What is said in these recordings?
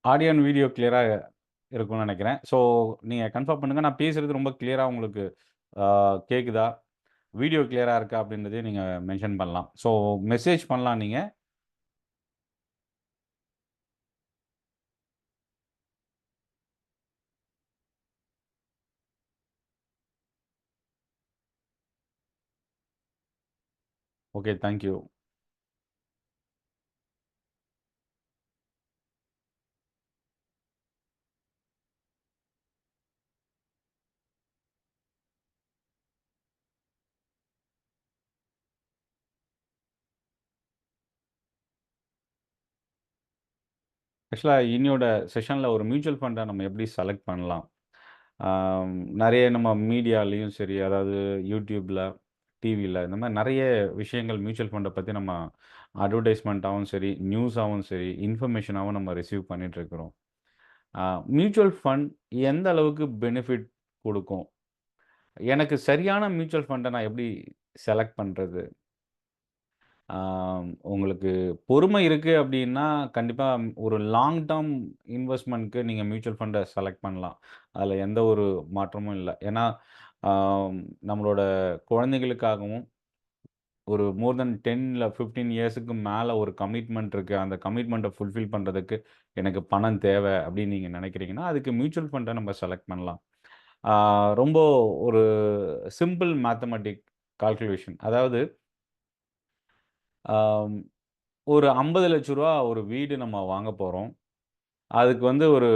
Audio and video கிளியரா இருக்கும்னு நெனைக்கிறேன். ஸோ நீங்க கன்ஃபார்ம் பண்ணுங்க. நான் பேசுறது ரொம்ப கிளியரா உங்களுக்கு ஆ கேக்குதா? வீடியோ கிளியரா இருக்கா? அப்படின்றதையும் நீங்க மென்ஷன் பண்ணலாம். ஸோ மெசேஜ் பண்ணலாம் நீங்க. ஓகே. Thank you. ஆக்சுவலா இன்னியோட செஷன்ல ஒரு மியூச்சுவல் ஃபண்ட நம்ம எப்படி செலக்ட் பண்ணலாம்? நெறைய நம்ம மீடியாலயும் சரி, அதாவது YouTubeல, டிவில இந்த மாரி நெறைய விஷயங்கள் மியூச்சுவல் ஃபண்ட பத்தி நம்ம அட்வர்டைஸ்மென்ட்டாவும் சரி, நியூஸாவும் சரி, இன்ஃபர்மேஷனாவும் நம்ம ரிசீவ் பண்ணிட்டு இருக்கிறோம். ஆ மியூச்சுவல் ஃபண்ட் எந்த அளவுக்கு பெனிஃபிட் குடுக்கும்? எனக்கு சரியான மியூச்சுவல் ஃபண்ட நான் எப்படி செலக்ட் பண்றது? உங்களுக்கு பொறுமை இருக்கு அப்டின்னா, கண்டிப்பா ஒரு லாங் டெர்ம் இன்வெஸ்ட்மென்ட்க்கு நீங்க மியூச்சுவல் ஃபண்ட செலக்ட் பண்ணலாம். அதுல எந்த ஒரு மாற்றமும் இல்ல. ஏன்னா, ஆ நம்மளோட குழந்தைகளுக்காகவும் ஒரு மோர் தென் 10 இல்ல 15 இயர்ஸ்க்கு மேல ஒரு கமிட்மெண்ட் இருக்கு. அந்த கமிட்மெண்ட்ட ஃபுல்ஃபில் பண்றதுக்கு எனக்கு பணம் தேவ அப்டின்னு நீங்க நெனைக்கிறீங்கன்னா, அதுக்கு மியூச்சுவல் ஃபண்ட நம்ம செலக்ட் பண்ணலாம். ஆ ரொம்ப ஒரு சிம்பிள் மேத்தமேட்டிக் கால்குலேஷன். அதாவது ஆம் ஒரு ரூ. 50,00,000 ஒரு வீடு நம்ம வாங்க போறோம். அதுக்கு வந்து ஒரு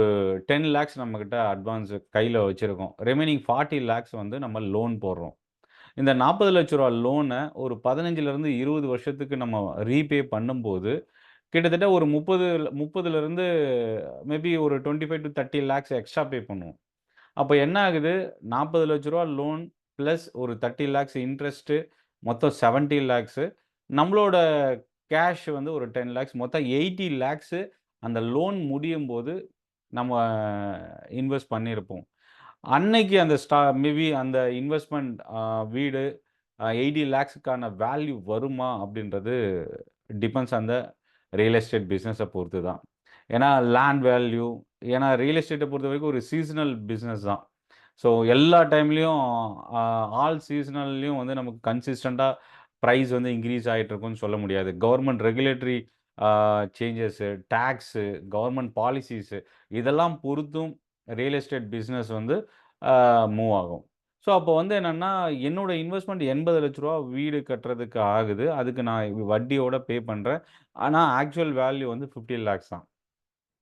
10 லேக்ஸ் நம்மகிட்ட அட்வான்ஸ் கையில வச்சிருக்கோம். ரிமைனிங் 40 லேக்ஸ் வந்து நம்ம லோன் போடுறோம். இந்த ரூ. 40,00,000 லோன ஒரு 15லருந்து 20 வருஷத்துக்கு நம்ம ரீபே பண்ணும்போது, கிட்டத்தட்ட ஒரு 30லருந்து மேபி ஒரு 25-30 லேக்ஸ் எக்ஸ்ட்ரா பே பண்ணுவோம். அப்ப என்ன ஆகுது? ரூ. 40,00,000 லோன் பிளஸ் ஒரு 30 லேக்ஸ் இன்ட்ரெஸ்ட்டு மொத்தம் 70 லேக்ஸ். நம்மளோட கேஷ் வந்து ஒரு 10 லேக்ஸ் மொத்தம் 80 லேக்ஸ் அந்த லோன் முடியும்போது நம்ம இன்வெஸ்ட் பண்ணியிருப்போம். அன்னைக்கு அந்த மேபி அந்த இன்வெஸ்ட்மென்ட் வீடு 80 லேக்ஸ்க்கான வேல்யூ வருமா? அப்படின்றது depends on the real estate பிசினஸ பொறுத்து தான். ஏன்னா லேண்ட் வேல்யூ ஏன்னா ரியல் எஸ்டேட்ட பொறுத்தவரைக்கும் ஒரு சீசனல் பிசினஸ் தான். ஸோ எல்லா டைம்லயும் அ ஆல் சீசனல்லயும் வந்து நமக்கு கன்சிஸ்டன்ட்டா பிரைஸ் வந்து இன்கிரீஸ் ஆயிட்டு இருக்கும்னு சொல்ல முடியாது. கவர்ன்மென்ட் ரெகுலேட்டரி ஆ சேஞ்சஸு, டாக்ஸு, கவர்ன்மென்ட் பாலிசிஸு இதெல்லாம் பொறுத்தும் ரியல் எஸ்டேட் பிசினஸ் வந்து ஆ மூவ் ஆகும். ஸோ அப்போ வந்து என்னன்னா, என்னோட இன்வெஸ்ட்மென்ட் ரூ. 80,00,000 வீடு கட்டுறதுக்கு ஆகுது. அதுக்கு நான் வட்டியோட பே பண்றேன். ஆனா ஆக்சுவல் வேல்யூ வந்து 50 லேக்ஸ் தான்.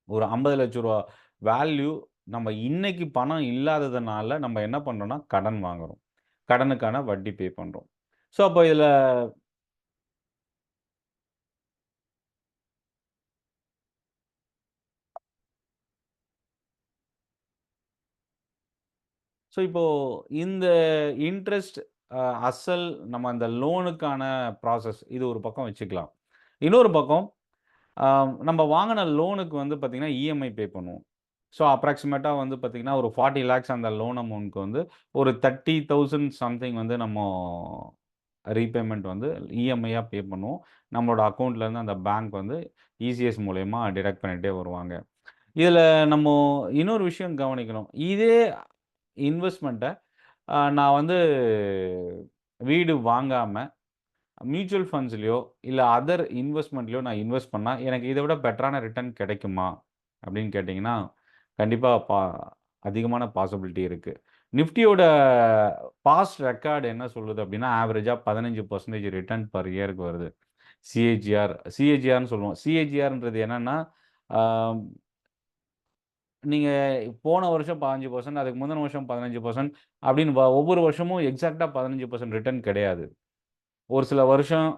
ஒரு ரூ. 50,00,000 வேல்யூ நம்ம இன்னைக்கு பணம் இல்லாததுனால நம்ம என்ன பண்றோம்னா, கடன் வாங்குறோம். கடனுக்கான வட்டி பே பண்றோம். ஸோ அப்போ இதுல ஸோ இப்போ இந்த இன்ட்ரெஸ்ட் அசல் நம்ம அந்த லோனுக்கான ப்ராசஸ் இது ஒரு பக்கம் வச்சுக்கலாம். இன்னொரு பக்கம் நம்ம வாங்குன லோனுக்கு வந்து பார்த்தீங்கன்னா, இஎம்ஐ பே பண்ணுவோம். ஸோ அப்ராக்ஸிமேட்டா வந்து பார்த்தீங்கன்னா, ஒரு 40 லேக்ஸ் அந்த லோன் அமௌண்ட்க்கு வந்து ஒரு 30,000 சம்திங் வந்து நம்ம ரீபேமெண்ட் வந்து இஎம்ஐயா பே பண்ணுவோம். நம்மளோட அக்கவுண்ட்லேருந்து அந்த பேங்க் வந்து இசிஎஸ் மூலியமா டிடக்ட் பண்ணிட்டே வருவாங்க. இதுல நம்ம இன்னொரு விஷயம் கவனிக்கணும். இதே இன்வெஸ்ட்மென்ட்ட நான் வந்து வீடு வாங்காம மியூச்சுவல் ஃபண்ட்ஸ்லயோ, இல்ல அதர் இன்வெஸ்ட்மென்ட்லயோ நான் இன்வெஸ்ட் பண்ணா, எனக்கு இத விட பெட்டரான ரிட்டர்ன் கிடைக்குமா? அப்படின்னு கேட்டீங்கன்னா, கண்டிப்பா அதிகமான பாசிபிலிட்டி இருக்கு. நிஃப்டியோட பாஸ்ட் ரெக்கார்ட் என்ன சொல்லுது அப்படின்னா, ஆவரேஜா 15% ரிட்டர்ன் பெர் இயர்க்கு வருது. சிஏஜிஆர்ன்னு சொல்லுவோம். சிஏஜிஆர்ன்றது என்னன்னா, ஆ நீங்க போன வருஷம் 15% அதுக்கு முந்தின வருஷம் 15% அப்படின்னு ஒவ்வொரு வருஷமும் எக்ஸாக்ட்டா 15% ரிட்டர்ன் கிடையாது. ஒரு சில வருஷம்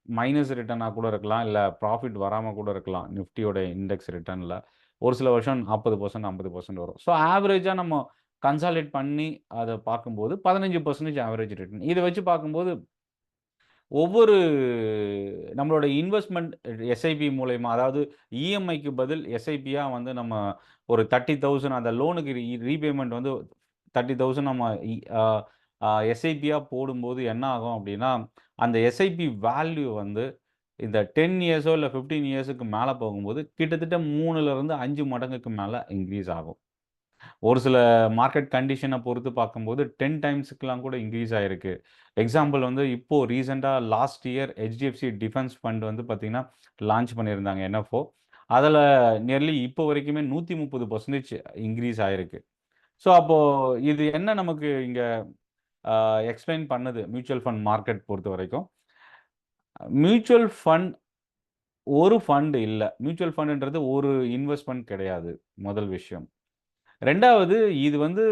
மைனஸ் ரிட்டர்னா கூட இருக்கலாம். இல்ல ப்ராஃபிட் வராம கூட இருக்கலாம். நிஃப்டியோட இண்டெக்ஸ் ரிட்டர்ன்ல. ஒரு சில வருஷம் 40% 50% வரும். ஸோ ஆவரேஜா நம்ம கன்சாலிடேட் பண்ணி அத பார்க்கும்போது 15% ஆவரேஜ் ரிட்டர்ன். இத வச்சு பார்க்கும்போது ஒவ்வொரு நம்மளோட இன்வெஸ்ட்மென்ட் எஸ்ஐபி மூலியமா, அதாவது இஎம்ஐக்கு பதில் எஸ்ஐபியா வந்து நம்ம ஒரு 30,000 அந்த லோனுக்கு ரீபேமெண்ட் வந்து 30,000 நம்ம இ அ அ எஸ்ஐபியா போடும்போது என்ன ஆகும் அப்டின்னா, அந்த எஸ்ஐபி வேல்யூ வந்து இந்த 10 இயர்ஸோ இல்ல 15 இயர்ஸுக்கு மேல போகும்போது, கிட்டத்தட்ட 3லிருந்து 5 மடங்குக்கு மேல இன்கிரீஸ் ஆகும். ஒரு சில மார்க்கெட் கண்டிஷன பொறுத்து பார்க்கும்போது 10 டைம்ஸ்க்குலாம் கூட இன்கிரீஸ் ஆயிருக்கு. எக்ஸாம்பிள் வந்து இப்போ ரீசென்ட்டா last year HDFC defence fund வந்து பார்த்தீங்கன்னா, லான்ச் பண்ணியிருந்தாங்க என்எஃப்ஓ. அதுல நியர்லி இப்போ வரைக்குமே 130% இன்கிரீஸ் ஆயிருக்கு. ஸோ அப்போ இது என்ன நமக்கு இங்க அ எக்ஸ்ப்ளைன் பண்ணுது மியூச்சுவல் ஃபண்ட் மார்க்கெட் பொறுத்தவரைக்கும். மியூச்சுவல் ஃபண்ட் ஒரு ஃபண்ட் இல்ல. மியூச்சுவல் ஃபண்டுன்றது ஒரு இன்வெஸ்ட்மென்ட் கிடையாது, முதல் விஷயம். 2வது இது வந்து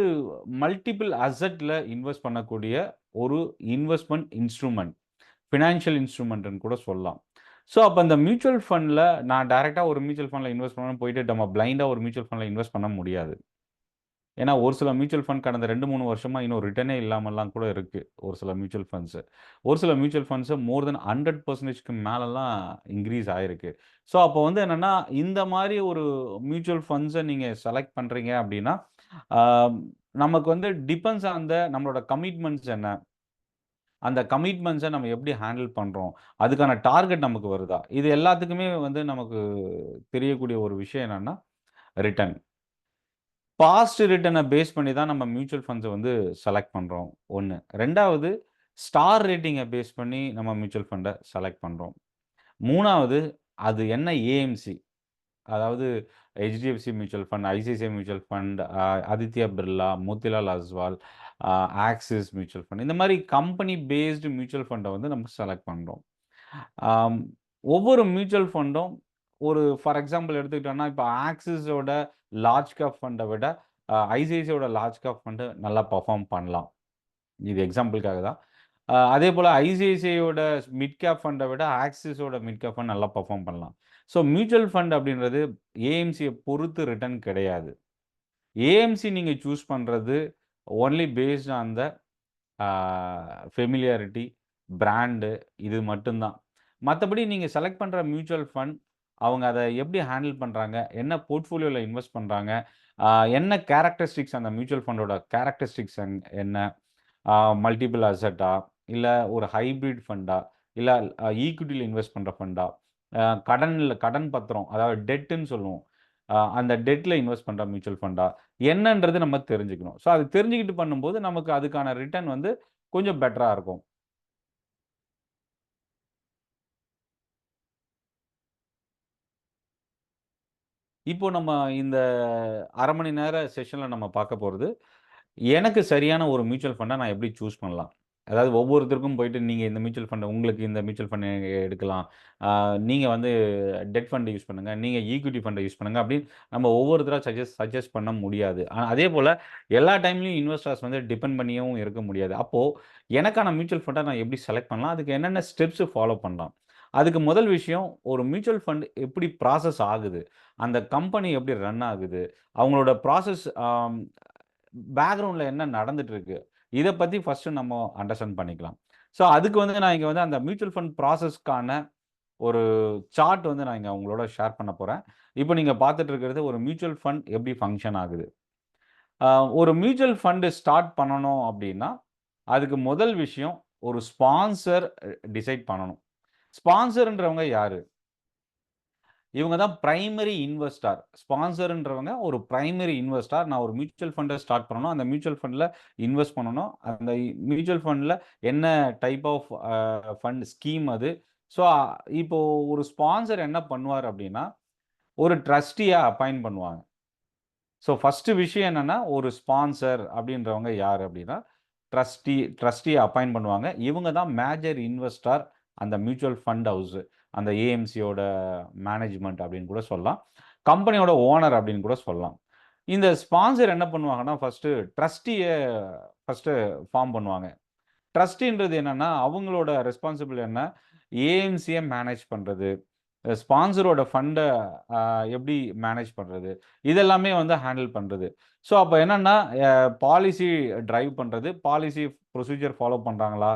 மல்டிபிள் அசெட்ல இன்வெஸ்ட் பண்ணக்கூடிய ஒரு இன்வெஸ்ட்மென்ட் இன்ஸ்ட்ருமென்ட். ஃபினான்ஷியல் இன்ஸ்ட்ருமென்ட்ன்னு கூட சொல்லலாம். ஸோ அப்ப இந்த மியூச்சுவல் ஃபண்ட்ல நான் டைரக்ட்டா ஒரு மியூச்சுவல் ஃபண்ட்ல இன்வெஸ்ட் பண்ணணும்னு போயிட்டு நம்ம பிளைண்டா ஒரு மியூச்சுவல் ஃபண்ட்ல இன்வெஸ்ட் பண்ண முடியாது. ஏன்னா, ஒரு சில மியூச்சுவல் ஃபண்ட் கடந்த 2, 3 வருஷமா இன்னும் ரிட்டர்னே இல்லாமல்லாம் கூட இருக்கு. ஒரு சில மியூச்சுவல் ஃபண்ட்ஸ். ஒரு சில மியூச்சுவல் ஃபண்ட்ஸ் மோர் தென் 100%க்கு மேலலாம் இன்கிரீஸ் ஆயிருக்கு. ஸோ, அப்போ வந்து என்னன்னா, இந்த மாரி ஒரு மியூச்சுவல் ஃபண்ட்ஸ நீங்க செலக்ட் பண்றீங்க அப்டின்னா, ஆ நமக்கு வந்து டிபெண்ட்ஸ் ஆன் நம்மளோட கமிட்மெண்ட்ஸ் என்ன? அந்த கமிட்மெண்ட்ஸ நம்ம எப்படி ஹேண்டில் பண்றோம்? அதுக்கான டார்கெட் நமக்கு வருதா? இது எல்லாத்துக்குமே வந்து நமக்கு தெரியக்கூடிய ஒரு விஷயம் என்னன்னா, ரிட்டர்ன். பாஸ்ட் ரிட்டர்ன பேஸ் பண்ணி தான் நம்ம மியூச்சுவல் ஃபண்ட்ஸ வந்து செலக்ட் பண்றோம், 1. 2வது ஸ்டார் ரேட்டிங்க பேஸ் பண்ணி நம்ம மியூச்சுவல் ஃபண்ட செலக்ட் பண்றோம். 3வது அது என்ன ஏஎம்சி அதாவது HDFC mutual fund, ICICI mutual fund, Aditya Birla, Motilal Oswal, அ ஆக்சிஸ் மியூச்சுவல் ஃபண்ட். இந்த மாரி கம்பெனி பேஸ்டு மியூச்சுவல் ஃபண்ட வந்து நம்ம செலக்ட் பண்றோம். ஆம், ஒவ்வொரு மியூச்சுவல் ஃபண்டும் ஒரு ஃபார் எக்ஸாம்பிள் எடுத்துக்கிட்டோம்னா, இப்ப ஆக்சிஸோட லார்ஜ் கேப் ஃபண்ட விட ஐசிஐசிஐயோட லார்ஜ் கேப் ஃபண்ட் நல்லா பெர்ஃபார்ம் பண்ணலாம். இது எக்ஸாம்பிள்க்காக தான். அதேபோல ஐசிஐசிஐயோட மிட் கேப் ஃபண்ட விட ஆக்சிஸோட மிட் கேப் ஃபண்ட் நல்லா பெர்ஃபார்ம் பண்ணலாம். ஸோ மியூச்சுவல் ஃபண்ட் அப்படின்றது ஏஎம்சிய பொறுத்து ரிட்டர்ன் கிடையாது. ஏஎம்சி நீங்க சூஸ் பண்றது only based on a familiarity, brand இது மட்டும் தான். மத்தபடி நீங்க செலக்ட் பண்ற மியூச்சுவல் ஃபண்ட், அவங்க அத எப்படி ஹேண்டில் பண்றாங்க? என்ன போர்ட்ஃபோலியோல இன்வெஸ்ட் பண்றாங்க? ஆ என்ன கேரக்டரிஸ்டிக்ஸ் அந்த மியூச்சுவல் ஃபண்டோட கேரக்டரிஸ்டிக்ஸ் என்ன? ஆ மல்டிபிள் அசெட்டா? இல்ல ஒரு ஹைபிரிட் ஃபண்டா? இல்ல ஈக்விட்டில இன்வெஸ்ட் பண்ற ஃபண்டா? கடன் பத்திரம் அதாவது டெட்ன்னு சொல்லுவோம். அந்த டெட்ல இன்வெஸ்ட் பண்ற மியூச்சுவல் ஃபண்டா? என்னன்றது நம்ம தெரிஞ்சுக்கணும். ஸோ அது தெரிஞ்சுக்கிட்டு பண்ணும்போது நமக்கு அதுக்கான ரிட்டர்ன் வந்து கொஞ்சம் பெட்டரா இருக்கும். இப்போ நம்ம இந்த 1/2 மணி நேர செஷன்ல நம்ம பார்க்க போறது, எனக்கு சரியான ஒரு மியூச்சுவல் ஃபண்ட நான் எப்படி சூஸ் பண்ணலாம்? அதாவது ஒவ்வொருத்தருக்கும் போயிட்டு நீங்க இந்த மியூச்சுவல் ஃபண்ட் உங்களுக்கு இந்த மியூச்சுவல் ஃபண்ட் எடுக்கலாம். ஆ நீங்க வந்து டெட் ஃபண்ட் யூஸ் பண்ணுங்க. நீங்க ஈக்விட்டி ஃபண்ட யூஸ் பண்ணுங்க அப்படின்னு நம்ம ஒவ்வொருத்தரா சஜெஸ்ட் பண்ண முடியாது. அதேபோல எல்லா டைம்லயும் இன்வெஸ்டர்ஸ் வந்து டிபெண்ட் பண்ணியும் இருக்க முடியாது. அப்போ எனக்கான மியூச்சுவல் ஃபண்ட நான் எப்படி செலக்ட் பண்ணலாம்? அதுக்கு என்னென்ன ஸ்டெப்ஸ் ஃபாலோ பண்ணலாம்? அதுக்கு முதல் விஷயம் ஒரு மியூச்சுவல் ஃபண்ட் எப்படி ப்ராசஸ் ஆகுது? அந்த கம்பெனி எப்படி ரன் ஆகுது? அவங்களோட ப்ராசஸ் பேக்கிரவுண்ட்ல என்ன நடந்துட்டு இருக்கு? இத பத்தி ஃபர்ஸ்ட் நம்ம அண்டர்ஸ்டாண்ட் பண்ணிக்கலாம். ஸோ அதுக்கு வந்து நான் இங்க வந்து அந்த மியூச்சுவல் ஃபண்ட் ப்ராசஸ்க்கான ஒரு சார்ட் வந்து நான் இங்க உங்களோட ஷேர் பண்ண போறேன். இப்போ நீங்க பார்த்துட்டு இருக்கிறது ஒரு மியூச்சுவல் ஃபண்ட் எப்படி ஃபங்ஷன் ஆகுது. அ ஒரு மியூச்சுவல் ஃபண்ட் ஸ்டார்ட் பண்ணணும் அப்டின்னா, அதுக்கு முதல் விஷயம் ஒரு ஸ்பான்சர் டிசைட் பண்ணணும். ஸ்பான்சர்ன்றவங்க யாரு? இவங்க தான் பிரைமரி இன்வெஸ்டார். ஸ்பான்சர்ன்றவங்க ஒரு பிரைமரி இன்வெஸ்டார். நான் ஒரு மியூச்சுவல் ஃபண்ட ஸ்டார்ட் பண்ணணும். அந்த மியூச்சுவல் ஃபண்ட்ல இன்வெஸ்ட் பண்ணணும். அந்த மியூச்சுவல் ஃபண்ட்ல என்ன டைப் ஆஃப் ஃபண்ட் ஸ்கீம் அது. ஸோ, இப்போ ஒரு ஸ்பான்சர் என்ன பண்ணுவார் அப்டின்னா, ஒரு ட்ரஸ்டியா அப்பாயிண்ட் பண்ணுவாங்க. ஸோ, ஃபர்ஸ்ட்டு விஷயம் என்னன்னா, ஒரு ஸ்பான்சர் அப்டின்றவங்க யாரு அப்டின்னா, ட்ரஸ்டிய அப்பாயிண்ட் பண்ணுவாங்க. இவங்க தான் மேஜர் இன்வெஸ்டார் அந்த மியூச்சுவல் ஃபண்ட் ஹவுஸ். அந்த ஏஎம்சியோட மேனேஜ்மென்ட் அப்டின்னு கூட சொல்லலாம். கம்பெனியோட ஓனர் அப்டின்னு கூட சொல்லலாம். இந்த ஸ்பான்சர் என்ன பண்ணுவாங்கன்னா, ஃபர்ஸ்ட்டு ஃபார்ம் பண்ணுவாங்க. ட்ரஸ்டின்றது என்னன்னா, அவங்களோட ரெஸ்பான்சிபிள் என்ன? ஏஎம்சிய மேனேஜ் பண்றது. ஸ்பான்சரோட ஃபண்ட அ எப்படி மேனேஜ் பண்றது? இதெல்லாமே வந்து ஹேண்டில் பண்றது. ஸோ, அப்ப என்னன்னா, பாலிசி டிரைவ் பண்றது, பாலிசி ப்ரொசீஜர் ஃபாலோ பண்றாங்களா?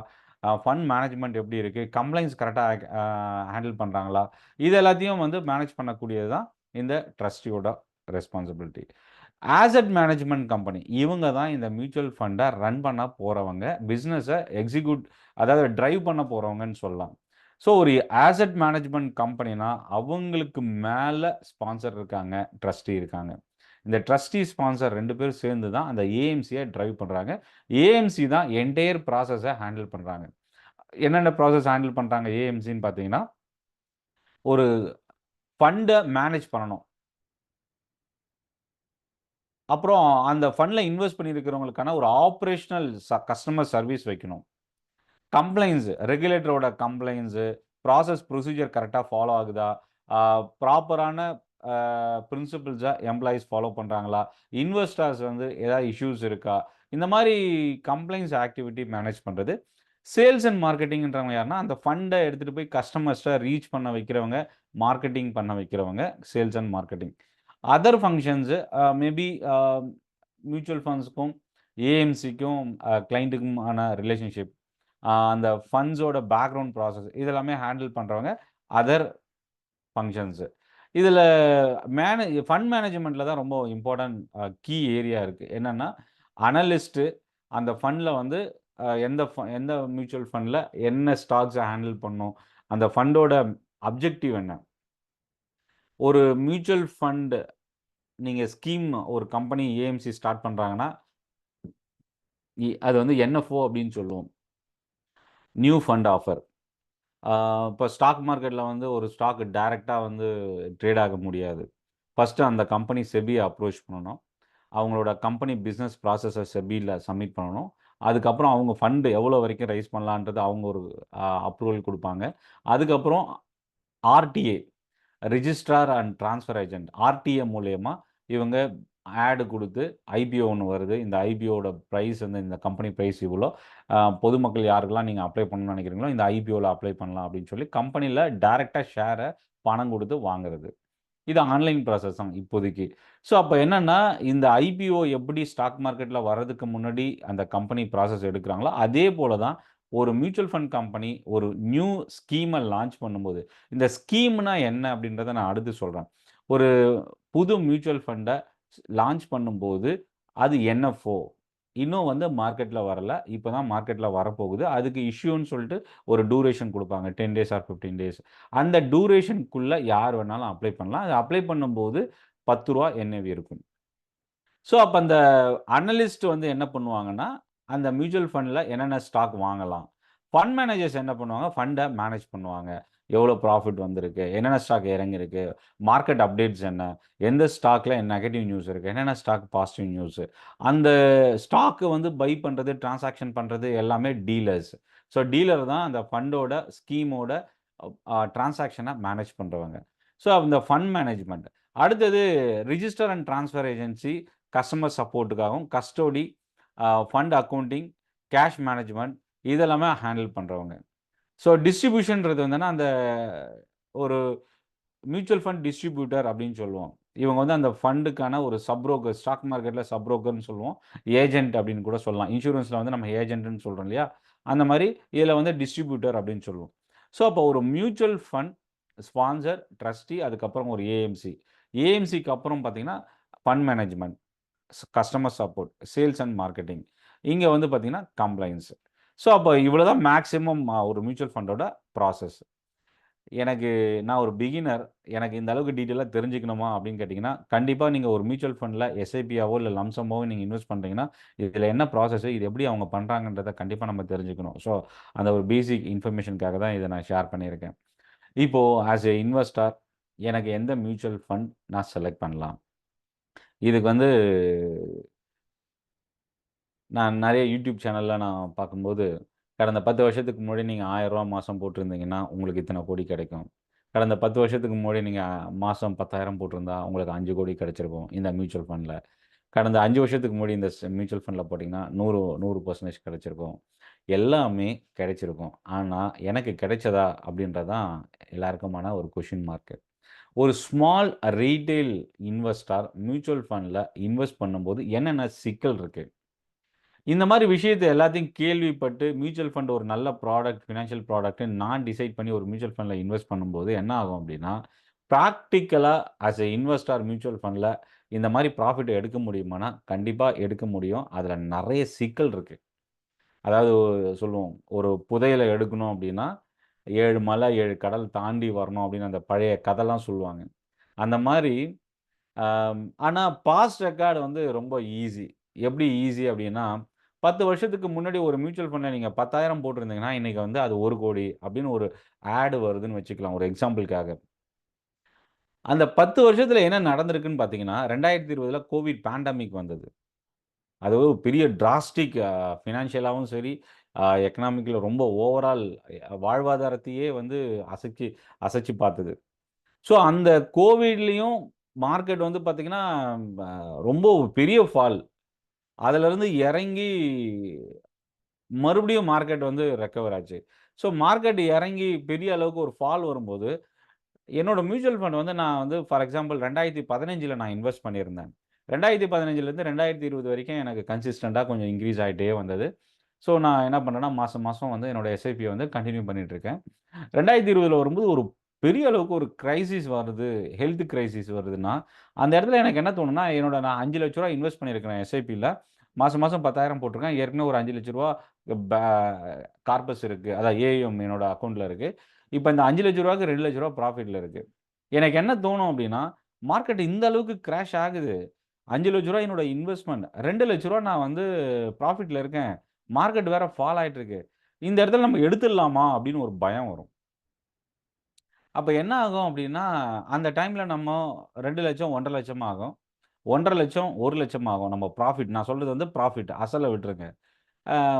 ஃபண்ட் மேனேஜ்மென்ட் எப்படி இருக்கு? கம்ப்ளையன்ஸ் கரெக்ட்டா ஹேண்டில் பண்றாங்களா? இது எல்லாத்தையும் வந்து மேனேஜ் பண்ணக்கூடியது தான் இந்த ட்ரஸ்டியோட ரெஸ்பான்சிபிலிட்டி. Asset management company. இவங்க தான் இந்த மியூச்சுவல் ஃபண்ட ரன் பண்ண போறவங்க. பிசினஸ எக்ஸிக்யூட் அதாவது டிரைவ் பண்ண போறவங்கன்னு சொல்லலாம். ஸோ ஒரு ஆசெட் மேனேஜ்மெண்ட் கம்பெனினா அவங்களுக்கு மேலே ஸ்பான்சர் இருக்காங்க, ட்ரஸ்டி இருக்காங்க. இந்த ட்ரஸ்டி ஸ்பான்சர் 2 பேரும் சேர்ந்து தான் அந்த ஏஎம்சியை டிரைவ் பண்ணுறாங்க. ஏஎம்சி தான் என்டையர் ப்ராசஸை ஹேண்டில் பண்ணுறாங்க. என்னென்ன ப்ராசஸ் ஹேண்டில் பண்ணுறாங்க ஏஎம்சின்னு பார்த்தீங்கன்னா, ஒரு ஃபண்டை மேனேஜ் பண்ணணும். அப்புறம் அந்த ஃபண்ட்ல இன்வெஸ்ட் பண்ணியிருக்கிறவங்களுக்கான ஒரு ஆப்பரேஷனல் கஸ்டமர் சர்வீஸ் வைக்கணும். கம்ப்ளைண்ட்ஸ் ரெகுலேட்டரோட கம்ப்ளைண்ட்ஸு, ப்ராசஸ் ப்ரொசீஜர் கரெக்ட்டா ஃபாலோ ஆகுதா? ஆ ப்ராப்பரான பிரின்சிபிள்ஸ எம்ப்ளாயீஸ் ஃபாலோ பண்றாங்களா? இன்வெஸ்டர்ஸ் வந்து ஏதாவது இஷ்யூஸ் இருக்கா? இந்த மாரி கம்ப்ளைண்ட்ஸ் ஆக்டிவிட்டி மேனேஜ் பண்றது. சேல்ஸ் அண்ட் மார்க்கெட்டிங்ன்றவங்க யாருன்னா, அந்த ஃபண்ட எடுத்துட்டு போய் கஸ்டமர்ஸ்ட்ட ரீச் பண்ண வைக்கிறவங்க, மார்க்கெட்டிங் பண்ண வைக்கிறவங்க, sales and marketing. Other functions maybe mutual ஃபண்ட்ஸ்க்கும், ஏஎம்சிக்கும் கிளையன்ட்டுக்குமான ரிலேஷன்ஷிப். அந்த ஃபண்ட்ஸோட பேக்கிரவுண்ட் ப்ராசஸ் இதெல்லாமே ஹேண்டில் பண்றவங்க அதர் ஃபங்ஷன்ஸ். இதில ஃபண்ட் மேனேஜ்மென்ட்ல தான் ரொம்ப இம்பார்ட்டன்ட் கீ ஏரியா இருக்கு. என்னன்னா, அனலிஸ்ட் அந்த ஃபண்ட்ல வந்து எந்த மியூச்சுவல் ஃபண்ட்ல என்ன ஸ்டாக்ஸ ஹேண்டில் பண்ணணும்? அந்த ஃபண்டோட அப்ஜெக்டிவ் என்ன? ஒரு மியூச்சுவல் ஃபண்ட் நீங்க ஸ்கீம் ஒரு கம்பெனி ஏஎம்சி ஸ்டார்ட் பண்றாங்கன்னா, அது வந்து என்எஃப்ஓ அப்படின்னு சொல்லுவோம். New fund offer. ஆ இப்போ ஸ்டாக் மார்க்கெட்ல வந்து ஒரு ஸ்டாக் டைரக்ட்டா வந்து ட்ரேட் ஆக முடியாது. ஃபர்ஸ்ட்டு அந்த கம்பெனி செபிய அப்ரோச் பண்ணணும். அவங்களோட கம்பெனி பிசினஸ் ப்ராசஸ செபில சப்மிட் பண்ணணும். அதுக்கப்புறம் அவங்க ஃபண்ட் எவ்வளோ வரைக்கும் ரைஸ் பண்ணலான்றது அவங்க ஒரு அப்ரூவல் குடுப்பாங்க. அதுக்கப்புறம் RTA registrar and transfer agent. RTA மூலியமா இவங்க ஆட் குடுத்து, ஐபிஓ ஒண்ணு வருது. இந்த ஐபிஓட பிரைஸ் வந்து இந்த கம்பெனி பிரைஸ் இவ்வளோ. பொதுமக்கள் யாருக்கெல்லாம் நீங்க அப்ளை பண்ணணும்னு நெனைக்கிறீங்களோ, இந்த ஐபிஓல அப்ளை பண்ணலாம் அப்படின்னு சொல்லி கம்பெனில டைரக்ட்டா ஷேர பணம் குடுத்து வாங்குறது. இது ஆன்லைன் ப்ராசஸ் தான் இப்போதைக்கு. ஸோ அப்ப என்னன்னா, இந்த ஐபிஓ எப்படி ஸ்டாக் மார்க்கெட்ல வர்றதுக்கு முன்னாடி அந்த கம்பெனி ப்ராசஸ் எடுக்குறாங்களோ, அதே போல தான் ஒரு மியூச்சுவல் ஃபண்ட் கம்பெனி ஒரு நியூ ஸ்கீம லான்ச் பண்ணும்போது, இந்த ஸ்கீம்னா என்ன அப்படின்றத நான் அடுத்து சொல்றேன். ஒரு புது மியூச்சுவல் ஃபண்ட லான்ச் பண்ணும்போது, அது என்எஃப்ஓ. இன்னும் வந்து மார்க்கெட்ல வரல. இப்ப தான் மார்க்கெட்ல வரப்போகுது. அதுக்கு இஷ்யூன்னு சொல்லிட்டு ஒரு டூரேஷன் குடுப்பாங்க. 10 டேஸ் ஆர் 15 டேஸ். அந்த டூரேஷன்க்குள்ள யார் வேணாலும் அப்ளை பண்ணலாம். அது அப்ளை பண்ணும்போது ரூ. 10 என்ஏவி இருக்கும். ஸோ, அப்ப அந்த அனலிஸ்ட் வந்து என்ன பண்ணுவாங்கன்னா, அந்த மியூச்சுவல் ஃபண்ட்ல என்னென்ன ஸ்டாக் வாங்கலாம். ஃபண்ட் மேனேஜர்ஸ் என்ன பண்ணுவாங்க, ஃபண்ட மேனேஜ் பண்ணுவாங்க. எவ்வளோ ப்ராஃபிட் வந்திருக்கு, என்னென்ன ஸ்டாக் இறங்கியிருக்கு, மார்க்கெட் அப்டேட்ஸ் என்ன, எந்த ஸ்டாக்ல நெகட்டிவ் நியூஸ் இருக்கு, என்னென்ன ஸ்டாக் பாசிட்டிவ் நியூஸ். அந்த ஸ்டாக் வந்து பை பண்றது, டிரான்சாக்ஷன் பண்றது எல்லாமே டீலர்ஸ். ஸோ, டீலர் தான் அந்த ஃபண்டோட ஸ்கீமோட டிரான்சாக்ஷன மேனேஜ் பண்றவங்க. ஸோ, அந்த ஃபண்ட் மேனேஜ்மென்ட். அடுத்தது register and transfer agency customer சப்போர்ட்டுக்காகவும், custody, fund accounting, cash management இதெல்லாமே ஹேண்டில் பண்றவங்க. ஸோ டிஸ்ட்ரிபியூஷன்றது வந்துன்னா, அந்த ஒரு மியூச்சுவல் ஃபண்ட் டிஸ்ட்ரிபியூட்டர் அப்படின்னு சொல்லுவோம். இவங்க வந்து அந்த ஃபண்டுக்கான ஒரு சப் புரோக்கர், ஸ்டாக் மார்க்கெட்ல சப் புரோக்கர்ன்னு சொல்லுவோம். ஏஜென்ட் அப்படின்னு கூட சொல்லலாம். இன்சூரன்ஸ்ல வந்து நம்ம ஏஜென்ட்ன்னு சொல்றோம் இல்லையா? அந்த மாரி இதில வந்து டிஸ்ட்ரிபியூட்டர் அப்படின்னு சொல்லுவோம். ஸோ அப்போ ஒரு மியூச்சுவல் ஃபண்ட் ஸ்பான்சர், ட்ரஸ்டி அதுக்கப்புறம் ஒரு ஏஎம்சி. ஏஎம்சிக்கு அப்புறம் பார்த்தீங்கன்னா, fund management, customer support, sales and marketing. இங்க வந்து பார்த்தீங்கன்னா, கம்ப்ளையன்ஸ். ஸோ அப்ப இவ்வளோ தான் மேக்ஸிமம் ஒரு மியூச்சுவல் ஃபண்டோட ப்ராசஸ். எனக்கு நான் ஒரு பிகினர். எனக்கு இந்த அளவுக்கு டீட்டெயிலா தெரிஞ்சுக்கணுமா அப்படின்னு கேட்டீங்கன்னா, கண்டிப்பா நீங்க ஒரு மியூச்சுவல் ஃபண்ட்ல எஸ்ஐபியாவோ இல்ல லம்ப் சம்மாவோ நீங்க இன்வெஸ்ட் பண்றீங்கன்னா, இதுல என்ன ப்ராசஸ் இது எப்படி அவங்க பண்றாங்கன்றத கண்டிப்பா நம்ம தெரிஞ்சுக்கணும். ஸோ அந்த ஒரு பேசிக் இன்ஃபர்மேஷன்க்காக தான் இத நான் ஷேர் பண்ணியிருக்கேன். இப்போ ஆஸ் எ இன்வெஸ்டர் எனக்கு எந்த மியூச்சுவல் ஃபண்ட் நான் செலக்ட் பண்ணலாம்? இதுக்கு வந்து நான் நெறைய யூடியூப் சேனல்ல நான் பார்க்கும்போது, கடந்த 10 வருஷத்துக்கு முன்னாடி நீங்க ரூ. 1000 மாசம் போட்டிருந்தீங்கன்னா, உங்களுக்கு இத்தன கோடி கிடைக்கும். கடந்த 10 வருஷத்துக்கு முன்னாடி நீங்க மாசம் 10,000 போட்டிருந்தா, உங்களுக்கு 5 கோடி கிடைச்சிருக்கும் இந்த மியூச்சுவல் ஃபண்ட்ல. கடந்த 5 வருஷத்துக்கு முன்னாடி இந்த மியூச்சுவல் ஃபண்ட்ல போட்டீங்கன்னா, 100% கிடைச்சிருக்கும். எல்லாமே கிடைச்சிருக்கும். ஆனா, எனக்கு கிடைச்சதா? அப்படின்றது தான் எல்லாருக்குமான ஒரு கொஸ்டின் மார்க். ஒரு ஸ்மால் ரீட்டெயில் இன்வெஸ்டர் மியூச்சுவல் ஃபண்ட்ல இன்வெஸ்ட் பண்ணும்போது என்னென்ன சிக்கல் இருக்கு? இந்த மாரி விஷயத்த எல்லாத்தையும் கேள்விப்பட்டு, மியூச்சுவல் ஃபண்ட் ஒரு நல்ல ப்ராடக்ட், பினான்சியல் ப்ராடக்ட்ன்னு நான் டிசைட் பண்ணி ஒரு மியூச்சுவல் ஃபண்ட்ல இன்வெஸ்ட் பண்ணும்போது என்ன ஆகும் அப்டின்னா, பிராக்டிகலா ஆஸ் எ இன்வெஸ்டர் மியூச்சுவல் ஃபண்ட்ல இந்த மாரி ப்ராஃபிட் எடுக்க முடியுமானா, கண்டிப்பா எடுக்க முடியும். அதுல நெறைய சிக்கல் இருக்கு. அதாவது சொல்லுவோம், ஒரு புதையல எடுக்கணும் அப்டின்னா, 7 மலை, 7 கடல் தாண்டி வரணும் அப்படின்னு அந்த பழைய கதைலாம் சொல்லுவாங்க. அந்த மாரி ஆனா பாஸ்ட் ரெக்கார்ட் வந்து ரொம்ப ஈஸி. எப்படி ஈஸி அப்படின்னா, 10 வருஷத்துக்கு முன்னாடி ஒரு மியூச்சுவல் ஃபண்ட்ல நீங்க 10,000 போட்டிருந்தீங்கன்னா, இன்னைக்கு வந்து அது 1,00,00,000 அப்படின்னு ஒரு ஆட் வருதுன்னு வச்சுக்கலாம் ஒரு எக்ஸாம்பிள்க்காக. அந்த 10 வருஷத்துல என்ன நடந்திருக்குன்னு பார்த்தீங்கன்னா, 2020ல கோவிட் பேண்டமிக் வந்தது. அது ஒரு பெரிய டிராஸ்டிக் ஃபினான்ஷியலாவும் சரி, எக்கனாமிக்ல ரொம்ப ஓவரால் வாழ்வாதாரத்தையே வந்து அசைச்சு அசைச்சு பார்த்தது. ஸோ அந்த கோவிட்லயும் மார்க்கெட் வந்து பார்த்தீங்கன்னா, அ ரொம்ப ஒரு பெரிய ஃபால். அதுலருந்து இறங்கி மறுபடியும் மார்க்கெட் வந்து ரெக்கவர் ஆச்சு. ஸோ மார்க்கெட் இறங்கி பெரிய அளவுக்கு ஒரு ஃபால் வரும்போது, என்னோட மியூச்சுவல் ஃபண்ட் வந்து நான் வந்து ஃபார் எக்ஸாம்பிள் 2015ல நான் இன்வெஸ்ட் பண்ணியிருந்தேன். 2015லேருந்து 2020 வரைக்கும் எனக்கு கன்சிஸ்டன்ட்டா கொஞ்சம் இன்கிரீஸ் ஆயிட்டே வந்தது. ஸோ நான் என்ன பண்ணேன்னா, மாசம் மாசம் வந்து என்னோட எஸ்ஐபிய வந்து கன்டின்யூ பண்ணிட்டு இருக்கேன். 2020ல வரும்போது ஒரு பெரிய அளவுக்கு ஒரு கிரைசிஸ் வருது. ஹெல்த் கிரைசிஸ் வருதுன்னா, அந்த இடத்துல எனக்கு என்ன தோணும்னா, நான் ரூ. 5,00,000 இன்வெஸ்ட் பண்ணியிருக்கிறேன் எஸ்ஐபில. மாசம் மாசம் 10,000 போட்டிருக்கேன். ஏற்கனவே ஒரு ரூ. 5,00,000 பே கார்பஸ் இருக்கு. அதான் ஏஎம் என்னோட அக்கவுண்ட்ல இருக்கு. இப்ப இந்த ரூ. 5,00,000க்கு ரூ. 2,00,000 ப்ராஃபிட்ல இருக்கு. எனக்கு என்ன தோணும் அப்டின்னா, மார்க்கெட் இந்த அளவுக்கு கிராஷ் ஆகுது. ரூ. 5,00,000 என்னோட இன்வெஸ்ட்மென்ட். ரூ. 2,00,000 நான் வந்து ப்ராஃபிட்ல இருக்கேன். மார்க்கெட் வேற ஃபால் ஆயிட்டு இருக்கு. இந்த இடத்துல நம்ம எடுத்துடலாமா? அப்படின்னு ஒரு பயம் வரும். அப்ப என்ன ஆகும் அப்படின்னா, அந்த டைம்ல நம்ம 2,00,000 1,50,000 ஆகும். 1,50,000 1,00,000 ஆகும். நம்ம ப்ராஃபிட் நான் சொல்றது வந்து ப்ராஃபிட் அசல விட்டுருங்க.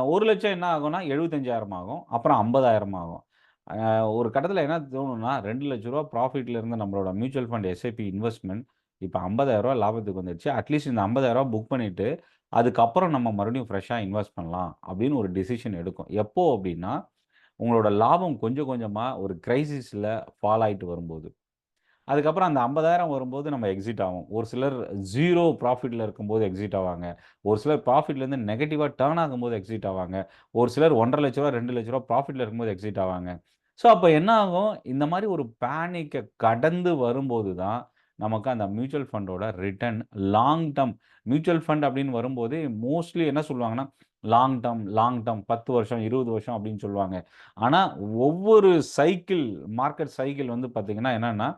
1,00,000 என்ன ஆகும்னா 75,000 ஆகும். அப்புறம் 50,000 ஆகும். அ ஒரு கட்டத்தில என்ன தோணும்னா, ரூ. 2,00,000 ப்ராஃபிட்ல இருந்த நம்மளோட மியூச்சுவல் ஃபண்ட் எஸ்ஐபி இன்வெஸ்ட்மென்ட் இப்ப ரூ. 50,000 லாபத்துக்கு வந்துருச்சு. அட்லீஸ்ட் இந்த ரூ. 50,000 புக் பண்ணிட்டு, அதுக்கப்புறம் நம்ம மறுபடியும் ஃப்ரெஷ்ஷா இன்வெஸ்ட் பண்ணலாம் அப்படின்னு ஒரு டிசிஷன் எடுக்கும். எப்போ அப்படின்னா, உங்களோட லாபம் கொஞ்சம் கொஞ்சமா ஒரு கிரைசிஸ்ல ஃபால் ஆயிட்டு வரும்போது. அதுக்கப்புறம் அந்த 50,000 வரும்போது நம்ம எக்ஸிட் ஆவோம். ஒரு சிலர் 0 ப்ராஃபிட்ல இருக்கும்போது எக்ஸிட் ஆவாங்க. ஒரு சிலர் ப்ராஃபிட்லேருந்து நெகட்டிவா டர்ன் ஆகும்போது எக்ஸிட் ஆவாங்க. ஒரு சிலர் ரூ. 1,50,000 ரூ. 2,00,000 ப்ராஃபிட்ல இருக்கும்போது எக்ஸிட் ஆவாங்க. ஸோ அப்ப என்ன ஆகும்? இந்த மாரி ஒரு பேனிக்க கடந்து வரும்போது தான், நமக்கு அந்த மியூச்சுவல் ஃபண்டோட return long term mutual fund அப்படின்னு வரும்போது மோஸ்ட்லி என்ன சொல்லுவாங்கன்னா, லாங் டெர்ம் 10 வருஷம், 20 வருஷம் அப்படின்னு சொல்லுவாங்க. ஆனா ஒவ்வொரு சைக்கிள் மார்க்கெட் சைக்கிள் வந்து பார்த்தீங்கன்னா என்னன்னா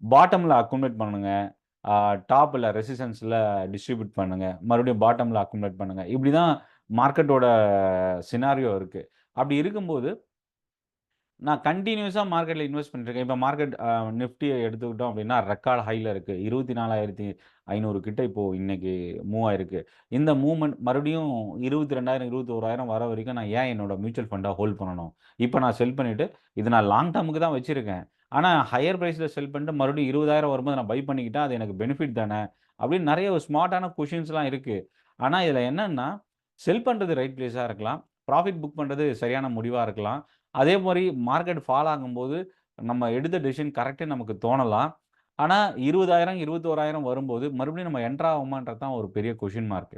பாட்டம்ல அக்குமுலேட் பண்ணுங்க. ஆ டாப்ல ரெசிஸ்டன்ஸ்ல டிஸ்ட்ரிபியூட் பண்ணுங்க. மறுபடியும் பாட்டம்ல அக்குமுலேட் பண்ணுங்க. இப்படி தான் மார்க்கெட்டோட சினாரியோ இருக்கு. அப்படி இருக்கும்போது, நான் கன்டினியூஸா மார்க்கெட்ல இன்வெஸ்ட் பண்ணிட்டுருக்கேன். இப்ப மார்க்கெட் நிஃப்டிய எடுத்துக்கிட்டோம் அப்படின்னா, ரெக்கார்ட் ஹைல இருக்கு. 24,500 கிட்ட இப்போ இன்னைக்கு மூவ் ஆயிருக்கு. இந்த மூவ்மெண்ட் மறுபடியும் 22,000, 21,000 வர வரைக்கும் நான் ஏன் என்னோட மியூச்சுவல் ஃபண்ட ஹோல்ட் பண்ணணும்? இப்ப நான் செல் பண்ணிட்டு, இது நான் லாங் டெர்ம்க்கு தான் வச்சிருக்கேன். ஆனா ஹையர் பிரைஸ்ல செல் பண்ணிட்டு மறுபடியும் 20,000 வரும்போது நான் பை பண்ணிக்கிட்டா, அது எனக்கு பெனிஃபிட் தானே! அப்படின்னு நெறைய ஸ்மார்ட்டான கொஷின்ஸ்லாம் இருக்கு. ஆனா இதுல என்னன்னா, செல் பண்றது ரைட் பிளேஸா இருக்கலாம். ப்ராஃபிட் புக் பண்றது சரியான முடிவா இருக்கலாம். அதே மாரி மார்க்கெட் ஃபால் ஆகும்போது, நம்ம எடுத்த டெசிஷன் கரெக்ட்டுன்னு நமக்கு தோணலாம். ஆனா 20,000 21,000 வரும்போது, மறுபடியும் நம்ம என்டர் ஆவோமான்றது தான் ஒரு பெரிய கொஸ்டின் மார்க்.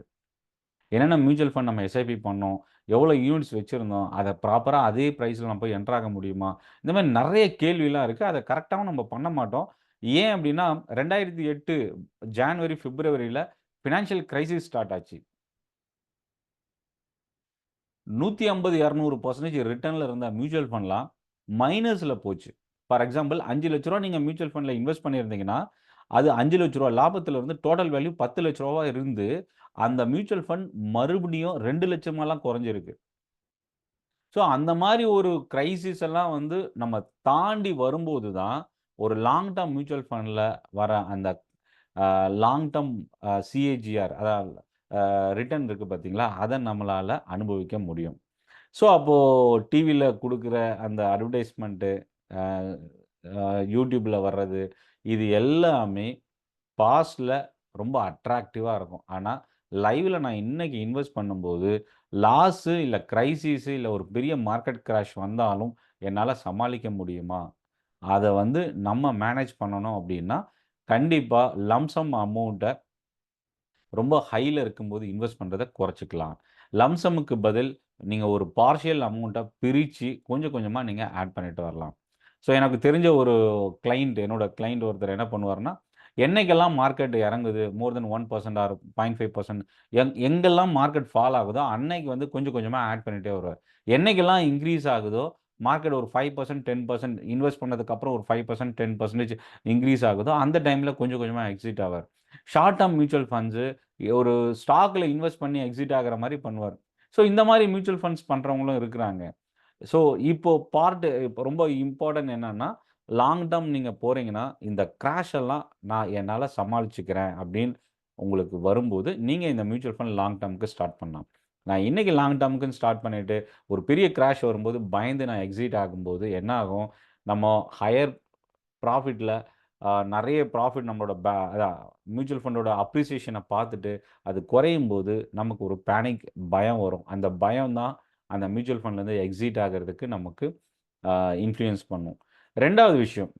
என்னென்ன மியூச்சுவல் ஃபண்ட் நம்ம எஸ்ஐபி பண்ணோம்? எவ்வளோ யூனிட்ஸ் வச்சிருந்தோம்? அத ப்ராப்பரா அதே பிரைஸ்ல நம்ம போய் என்டர் ஆக முடியுமா? இந்த மாரி நெறைய கேள்விலாம் இருக்கு. அத கரெக்ட்டாவும் நம்ம பண்ண மாட்டோம். ஏன் அப்டின்னா, 2008 ஜான்வரி, பிப்ரவரில ஃபினான்ஷியல் கிரைசிஸ் ஸ்டார்ட் ஆச்சு. 150, 200% ரிட்டர்ன்ல இருந்த மியூச்சுவல் ஃபண்ட்லாம் மைனஸ்ல போச்சு. ஃபார் எக்ஸாம்பிள் ரூ. 5,00,000 நீங்க மியூச்சுவல் ஃபண்ட்ல இன்வெஸ்ட் பண்ணியிருந்தீங்கன்னா, அது ரூ. 5,00,000 லாபத்துல இருந்து டோட்டல் வேல்யூ ரூ. 10,00,000 இருந்து, அந்த மியூச்சுவல் ஃபண்ட் மறுபடியும் 2,00,000 குறைஞ்சிருக்கு. ஸோ அந்த மாரி ஒரு கிரைசிஸ் எல்லாம் வந்து நம்ம தாண்டி வரும்போது தான், ஒரு லாங் டெர்ம் மியூச்சுவல் ஃபண்ட்ல வர அந்த லாங் டெர்ம் சிஏஜிஆர் அதாவது ரிட்டர்ன் இருக்கு பார்த்தீங்களா? அத நம்மளால அனுபவிக்க முடியும். ஸோ, அப்போ டிவில குடுக்குற அந்த அட்வர்டைஸ்மென்ட்டு, அ அ YouTubeல வர்றது, இது எல்லாமே பாஸ்ட்ல ரொம்ப அட்ராக்டிவா இருக்கும். ஆனா, லைவ்ல நான் இன்னைக்கு இன்வெஸ்ட் பண்ணும்போது, லாஸு இல்ல கிரைசிஸு இல்ல ஒரு பெரிய மார்க்கெட் கிராஷ் வந்தாலும், என்னால சமாளிக்க முடியுமா? அத வந்து நம்ம மேனேஜ் பண்ணணும் அப்டின்னா, கண்டிப்பா லம்ப் சம் அமௌண்ட்ட ரொம்ப ஹைல இருக்கும்போது இன்வெஸ்ட் பண்றத குறைச்சுக்கலாம். லம்ப் சம்முக்கு பதில் நீங்க ஒரு பார்ஷியல் அமௌண்ட்ட பிரிச்சு கொஞ்சம் கொஞ்சமா நீங்க ஆட் பண்ணிட்டு வரலாம். ஸோ எனக்கு தெரிஞ்ச ஒரு என்னோட கிளையண்ட் ஒருத்தர் என்ன பண்ணுவாருன்னா, என்னைக்கெல்லாம் மார்க்கெட் இறங்குது மோர் தென் 1% ஆர் 0.5% எங்கெல்லாம் மார்க்கெட் ஃபால் ஆகுதோ, அன்னைக்கு வந்து கொஞ்சம் கொஞ்சமா ஆட் பண்ணிட்டே வருவாரு. என்னைக்கெல்லாம் இன்கிரீஸ் ஆகுதோ, மார்க்கெட் ஒரு 5% 10% இன்வெஸ்ட் பண்ணதுக்கப்புறம் ஒரு 5% 10% இன்க்ரீஸ் ஆகுதோ, அந்த டைம்ல கொஞ்சம் கொஞ்சமா எக்ஸிட் ஆவார். ஷார்ட் டெர்ம் மியூச்சுவல் ஃபண்ட்ஸு ஒரு ஸ்டாக்ல இன்வெஸ்ட் பண்ணி எக்ஸிட் ஆகுற மாரி பண்ணுவார். ஸோ இந்த மாரி மியூச்சுவல் ஃபண்ட்ஸ் பண்றவங்களும் இருக்கிறாங்க. ஸோ இப்போ இப்போ ரொம்ப இம்பார்ட்டன்ட் என்னன்னா, லாங் டெர்ம் நீங்க போறீங்கன்னா, இந்த கிராஷ் எல்லாம் நான் என்னால சமாளிச்சுக்கிறேன் அப்படின்னு உங்களுக்கு வரும்போது, நீங்க இந்த மியூச்சுவல் ஃபண்ட் லாங் டெர்ம்க்கு ஸ்டார்ட் பண்ணலாம். நான் இன்னைக்கு லாங் டெர்ம்க்குன்னு ஸ்டார்ட் பண்ணிட்டு, ஒரு பெரிய கிராஷ் வரும்போது பயந்து நான் எக்ஸிட் ஆகும்போது என்ன ஆகும்? நம்ம ஹையர் ப்ராஃபிட்ல நெறைய ப்ராஃபிட் நம்மளோட அதான் மியூச்சுவல் ஃபண்டோட அப்ரிசியேஷன பார்த்துட்டு, அது குறையும்போது நமக்கு ஒரு பேனிக் பயம் வரும். அந்த பயம் தான் அந்த மியூச்சுவல் ஃபண்ட்லேருந்து எக்ஸிட் ஆகுறதுக்கு நமக்கு இன்ஃப்ளூயன்ஸ் பண்ணும். 2வது விஷயம்,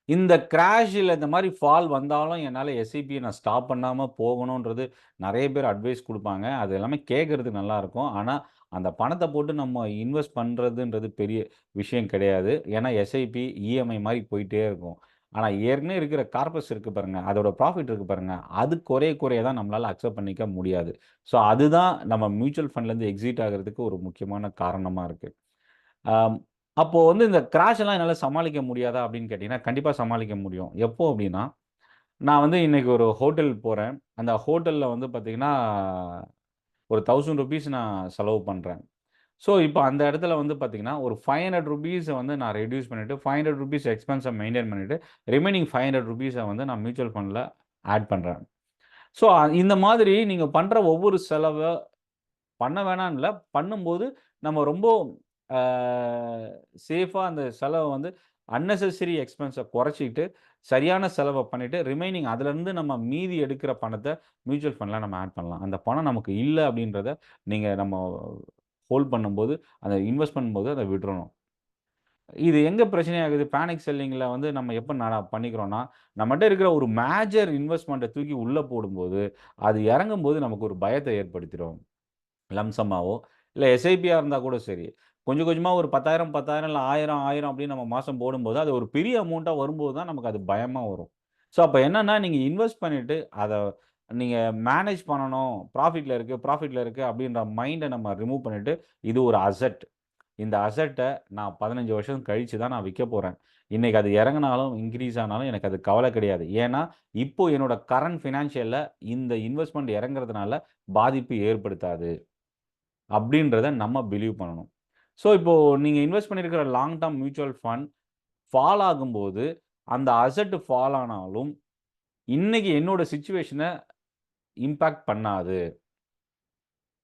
இந்த கிராஷ்ல இந்த மாரி ஃபால் வந்தாலும் என்னால எஸ்ஐபிய நான் ஸ்டாப் பண்ணாம போகணுன்றது நெறைய பேர் அட்வைஸ் குடுப்பாங்க. அது எல்லாமே கேட்கறதுக்கு நல்லாருக்கும். ஆனா, அந்த பணத்த போட்டு நம்ம இன்வெஸ்ட் பண்றதுன்றது பெரிய விஷயம் கிடையாது. ஏன்னா, எஸ்ஐபி, இஎம்ஐ மாரி போயிட்டே இருக்கும். ஆனா, ஏற்கனவே இருக்கிற கார்பஸ் இருக்கு பாருங்க, அதோட ப்ராஃபிட் இருக்கு பாருங்க, அது குறைய குறைய தான் நம்மளால அக்செப்ட் பண்ணிக்க முடியாது. ஸோ, அதுதான் நம்ம மியூச்சுவல் ஃபண்ட்லேருந்து எக்ஸிட் ஆகுறதுக்கு ஒரு முக்கியமான காரணமா இருக்கு. ஆம். அப்போ வந்து இந்த கிராஷ் எல்லாம் என்னால சமாளிக்க முடியாதா? அப்படின்னு கேட்டீங்கன்னா, கண்டிப்பா சமாளிக்க முடியும். எப்போ அப்படின்னா, நான் வந்து இன்னைக்கு ஒரு ஹோட்டல் போறேன். அந்த ஹோட்டல்ல வந்து பார்த்தீங்கன்னா, ஒரு ₹1000 நான் செலவு பண்றேன். ஸோ, இப்ப அந்த இடத்துல வந்து பார்த்தீங்கன்னா, ஒரு ₹500 வந்து நான் ரெட்யூஸ் பண்ணிட்டு, ₹500 எக்ஸ்பென்ஸ மெயின்டெயின் பண்ணிட்டு, ரிமைனிங் ₹500 வந்து நான் மியூச்சுவல் ஃபண்ட்ல ஆட் பண்றேன். ஸோ, இந்த மாதிரி நீங்க பண்ற ஒவ்வொரு செலவ பண்ண வேணான்னு இல்ல. பண்ணும்போது நம்ம ரொம்ப ஆ சேஃபா அந்த செலவ வந்து அன்னெசசரி எக்ஸ்பென்ஸ குறைச்சுக்கிட்டு, சரியான செலவ பண்ணிட்டு, ரிமைனிங் அதுலருந்து நம்ம மீதி எடுக்கிற பணத்த மியூச்சுவல் ஃபண்ட்ல நம்ம ஆட் பண்ணலாம். அந்த பணம் நமக்கு இல்ல அப்டின்றத நம்ம ஹோல்ட் பண்ணும்போது, அத இன்வெஸ்ட் பண்ணும்போது அத விட்றணும். இது எங்க பிரச்சனையாகுது? பேனிக் செல்லிங்ல வந்து நம்ம எப்ப பண்ணிக்கிறோம்னா, நம்மட்ட இருக்கிற ஒரு மேஜர் இன்வெஸ்ட்மென்ட்ட தூக்கி உள்ள போடும்போது, அது இறங்கும்போது நமக்கு ஒரு பயத்த ஏற்படுத்திரும். லம்சமாவோ, இல்ல எஸ்ஐபியா இருந்தா கூட சரி. கொஞ்சம் கொஞ்சமா ஒரு 10,000 10,000 இல்ல 1000 1000 அப்படின்னு நம்ம மாசம் போடும்போது, அது ஒரு பெரிய அமௌண்ட்டா வரும்போது தான் நமக்கு அது பயமா வரும். ஸோ அப்ப என்னன்னா, நீங்க இன்வெஸ்ட் பண்ணிட்டு, அத நீங்க மேனேஜ் பண்ணணும். ப்ராஃபிட்ல இருக்கு அப்படின்ற மைண்ட நம்ம ரிமூவ் பண்ணிட்டு, இது ஒரு அசெட். இந்த அசெட்ட நான் 15 வருஷம் கழிச்சு தான் நான் விக்கப் போறேன். இன்னைக்கு அது இறங்குனாலும், இன்கிரீஸ் ஆனாலும் எனக்கு அது கவல கிடையாது. ஏன்னா, இப்போ என்னோட கரண்ட் ஃபினான்ஷியல்ல இந்த இன்வெஸ்ட்மென்ட் இறங்குறதுனால பாதிப்பு ஏற்படுத்தாது. அப்படின்றத நம்ம பிலீவ் பண்ணணும். ஸோ, இப்போ நீங்க இன்வெஸ்ட் பண்ணியிருக்கிற long term mutual fund fall ஆகும்போது, அந்த அசெட் ஃபால் ஆனாலும், இன்னைக்கு என்னோட சிச்சுவேஷன இம்பாக்ட் பண்ணாது.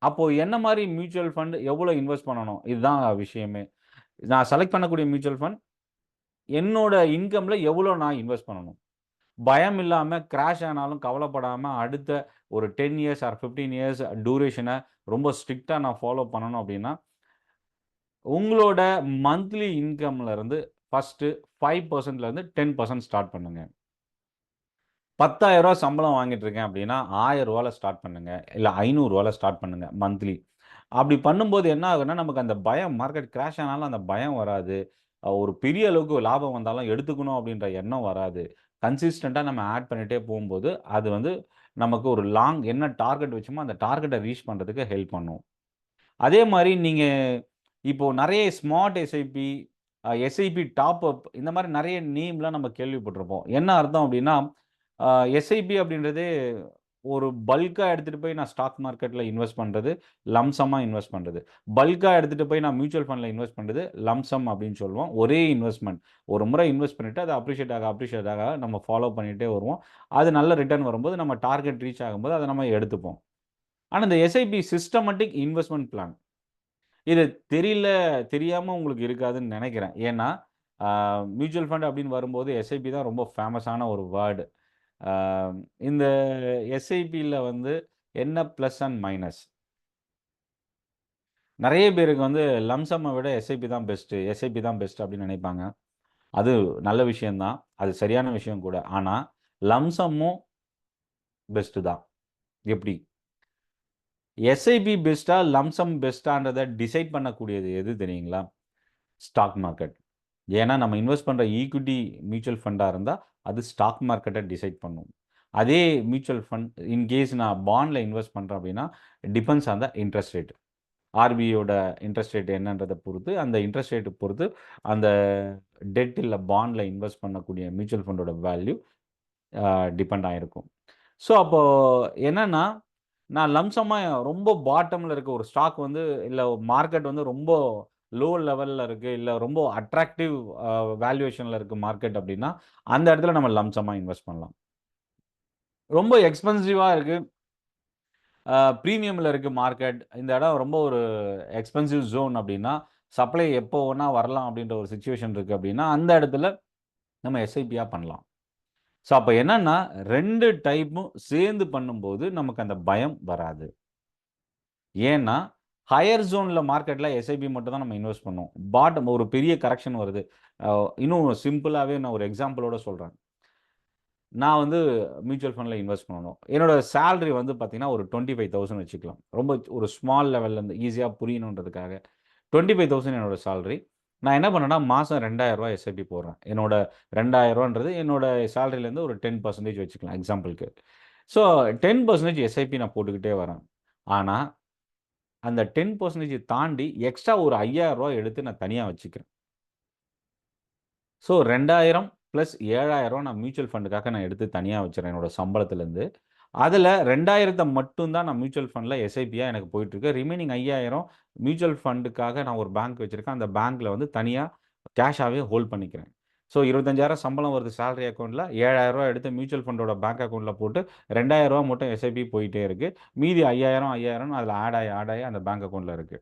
அப்போ என்ன மாரி மியூச்சுவல் ஃபண்ட் எவ்வளோ இன்வெஸ்ட் பண்ணணும்? இதுதான் விஷயமே. நான் செலக்ட் பண்ணக்கூடிய மியூச்சுவல் ஃபண்ட் என்னோட இன்கம்ல எவ்வளோ நான் இன்வெஸ்ட் பண்ணணும்? பயம் இல்லாம கிராஷ் ஆனாலும் கவலைப்படாம அடுத்த ஒரு 10 இயர்ஸ் ஆர் 15 இயர்ஸ் டியூரேஷன ரொம்ப ஸ்ட்ரிக்ட்டா நான் ஃபாலோ பண்ணணும் அப்படின்னா, உங்களோட மந்த்லி இன்கம்ல இருந்து ஃபர்ஸ்ட்டு 5% இருந்து 10% ஸ்டார்ட் பண்ணுங்க. ரூ. 10,000 சம்பளம் வாங்கிட்டு இருக்கேன் அப்படின்னா, ரூ. 1000ல ஸ்டார்ட் பண்ணுங்க. இல்ல ரூ. 500ல ஸ்டார்ட் பண்ணுங்க மந்த்லி. அப்படி பண்ணும்போது என்ன ஆகும்னா, நமக்கு அந்த பயம் மார்க்கெட் கிராஷ் ஆனாலும் அந்த பயம் வராது. ஒரு பெரிய அளவுக்கு லாபம் வந்தாலும் எடுத்துக்கணும் அப்படின்ற எண்ணம் வராது. கன்சிஸ்டன்ட்டா நம்ம ஆட் பண்ணிட்டே போம்போது, அது வந்து நமக்கு ஒரு என்ன டார்கெட் வச்சோமோ, அந்த டார்கெட்ட ரீச் பண்றதுக்கு ஹெல்ப் பண்ணும். அதே மாரி நீங்க இப்போ நெறைய smart SIP, SIP top up இந்த மாரி நெறைய நேம்லாம் நம்ம கேள்விப்பட்டிருப்போம். என்ன அர்த்தம் அப்டின்னா, அ எஸ்ஐபி அப்டின்றதே ஒரு பல்க்கா எடுத்துட்டு போய் நான் ஸ்டாக் மார்க்கெட்ல இன்வெஸ்ட் பண்றது, லம்ப் சம்மா இன்வெஸ்ட் பண்றது. பல்க்கா எடுத்துட்டு போய் நான் மியூச்சுவல் ஃபண்ட்ல இன்வெஸ்ட் பண்றது, லம்ப் சம் அப்டின்னு சொல்லுவோம். ஒரே இன்வெஸ்ட்மென்ட். ஒரு முறை இன்வெஸ்ட் பண்ணிட்டு அது அப்ரிஷியேட் ஆக நம்ம ஃபாலோ பண்ணிட்டே வருவோம். அது நல்ல ரிட்டர்ன் வரும்போது நம்ம டார்கெட் ரீச் ஆகும்போது அத நம்ம எடுத்துப்போம். ஆனா இந்த எஸ்ஐபி சிஸ்டமேட்டிக் இன்வெஸ்ட்மென்ட் பிளான். இது தெரியல தெரியாம உங்களுக்கு இருக்காதுன்னு நெனைக்கிறேன். ஏன்னா, ஆ மியூச்சுவல் ஃபண்ட் அப்படின்னு வரும்போது எஸ்ஐபி தான் ரொம்ப ஃபேமஸான ஒரு வேர்ட். ஆ இந்த எஸ்ஐபில வந்து என்ன பிளஸ் அண்ட் மைனஸ்? நெறைய பேருக்கு வந்து லம்ப் சம்ம விட எஸ்ஐபி தான் பெஸ்ட் அப்படின்னு நெனைப்பாங்க. அது நல்ல விஷயம் தான். அது சரியான விஷயம் கூட. ஆனா, லம்ப் சம்மும் பெஸ்ட் தான். எப்படி? எஸ்ஐபி பெஸ்ட்டா, லம்ப் சம் பெஸ்ட்டான்றத டிசைட் பண்ணக்கூடியது எது தெரியுங்களா? Stock market. ஏன்னா, நம்ம இன்வெஸ்ட் பண்ற ஈக்விட்டி மியூச்சுவல் ஃபண்டா இருந்தா, அது ஸ்டாக் மார்க்கெட்ட டிசைட் பண்ணும். அதே மியூச்சுவல் ஃபண்ட் இன் கேஸ் நான் பாண்ட்ல இன்வெஸ்ட் பண்றேன் அப்படின்னா, depends on the interest rate. ஆர்பிஐயோட இன்ட்ரெஸ்ட் ரேட் என்னன்றத பொறுத்து, அந்த இன்ட்ரெஸ்ட் ரேட் பொறுத்து அந்த டெட் இல்ல பாண்ட்ல இன்வெஸ்ட் பண்ணக்கூடிய மியூச்சுவல் ஃபண்டோட வேல்யூ டிபெண்ட் ஆயிருக்கும். ஸோ அப்போ என்னன்னா, நான் லம்ப்சம்மா ரொம்ப பாட்டம்ல இருக்க ஒரு ஸ்டாக் வந்து இல்ல மார்க்கெட் வந்து ரொம்ப லோ லெவல்ல இருக்கு, இல்ல ரொம்ப அட்ராக்டிவ் வேல்யூவேஷன்ல இருக்கு மார்க்கெட் அப்டின்னா, அந்த இடத்துல நம்ம லம்ப்சம்மா இன்வெஸ்ட் பண்ணலாம். ரொம்ப எக்ஸ்பென்சிவா இருக்கு. பிரீமியம்ல இருக்கு மார்க்கெட். இந்த இடம் ரொம்ப ஒரு எக்ஸ்பென்சிவ் ஜோன் அப்டின்னா, சப்ளை எப்போ வேணா வரலாம் அப்டின்ற ஒரு சிச்சுவேஷன் இருக்கு அப்டின்னா, அந்த இடத்துல நம்ம எஸ்ஐபியா பண்ணலாம். ஸோ அப்ப என்னன்னா, 2 டைப்பும் சேர்ந்து பண்ணும்போது நமக்கு அந்த பயம் வராது. ஏன்னா, ஹையர் ஜோன்ல மார்க்கெட்ல எஸ்ஐபி மட்டும் தான் நம்ம இன்வெஸ்ட் பண்ணுவோம். பாட்டம் ஒரு பெரிய கரெக்ஷன் வருது. அ இன்னும் சிம்பிளாவே நான் ஒரு எக்ஸாம்பிளோட சொல்றேன். நான் வந்து மியூச்சுவல் ஃபண்ட்ல இன்வெஸ்ட் பண்ணணும். என்னோட சேலரி வந்து பார்த்தீங்கன்னா, ஒரு 25,000 வச்சுக்கலாம். ரொம்ப ஒரு ஸ்மால் லெவல்ல இருந்து ஈஸியா புரியணுன்றதுக்காக. 25,000 என்னோட சேலரி. நான் என்ன பண்ணேன்னா, மாசம் ரூ. 2,000 எஸ்ஐபி போடுறேன். என்னோட ரூ. 2,000ன்றது என்னோட சேலரிலேருந்து ஒரு 10% வச்சுக்கலாம் எக்ஸாம்பிள்க்கு. ஸோ 10% எஸ்ஐபி நான் போட்டுக்கிட்டே வரேன். ஆனா, அந்த 10% தாண்டி எக்ஸ்ட்ரா ஒரு ரூ. 5,000 எடுத்து நான் தனியா வச்சுக்கிறேன். ஸோ 2000 பிளஸ் 7,000 நான் மியூச்சுவல் ஃபண்டுக்காக நான் எடுத்து தனியா வச்சுறேன் என்னோட சம்பளத்திலேருந்து. அதில 2000 மட்டும் தான் நான் மியூச்சுவல் ஃபண்ட்ல எஸ்ஐபியா எனக்கு போயிட்டுருக்கு. ரிமைனிங் 5,000 மியூச்சுவல் ஃபண்டுக்காக நான் ஒரு பேங்க் வச்சிருக்கேன். அந்த பேங்க்ல வந்து தனியா கேஷாவே ஹோல்ட் பண்ணிக்கிறேன். ஸோ 25,000 சம்பளம் வருது சேலரி அக்கவுண்ட்ல. ரூ. 7,000 எடுத்து மியூச்சுவல் ஃபண்டோட பேங்க் அக்கவுண்ட்ல போட்டு ரூ. 2,000 மட்டும் எஸ்ஐபி போயிட்டே இருக்கு. மீதி 5,000, 5,000 அதில ஆட் ஆயி அந்த பேங்க் அக்கவுண்ட்ல இருக்கு.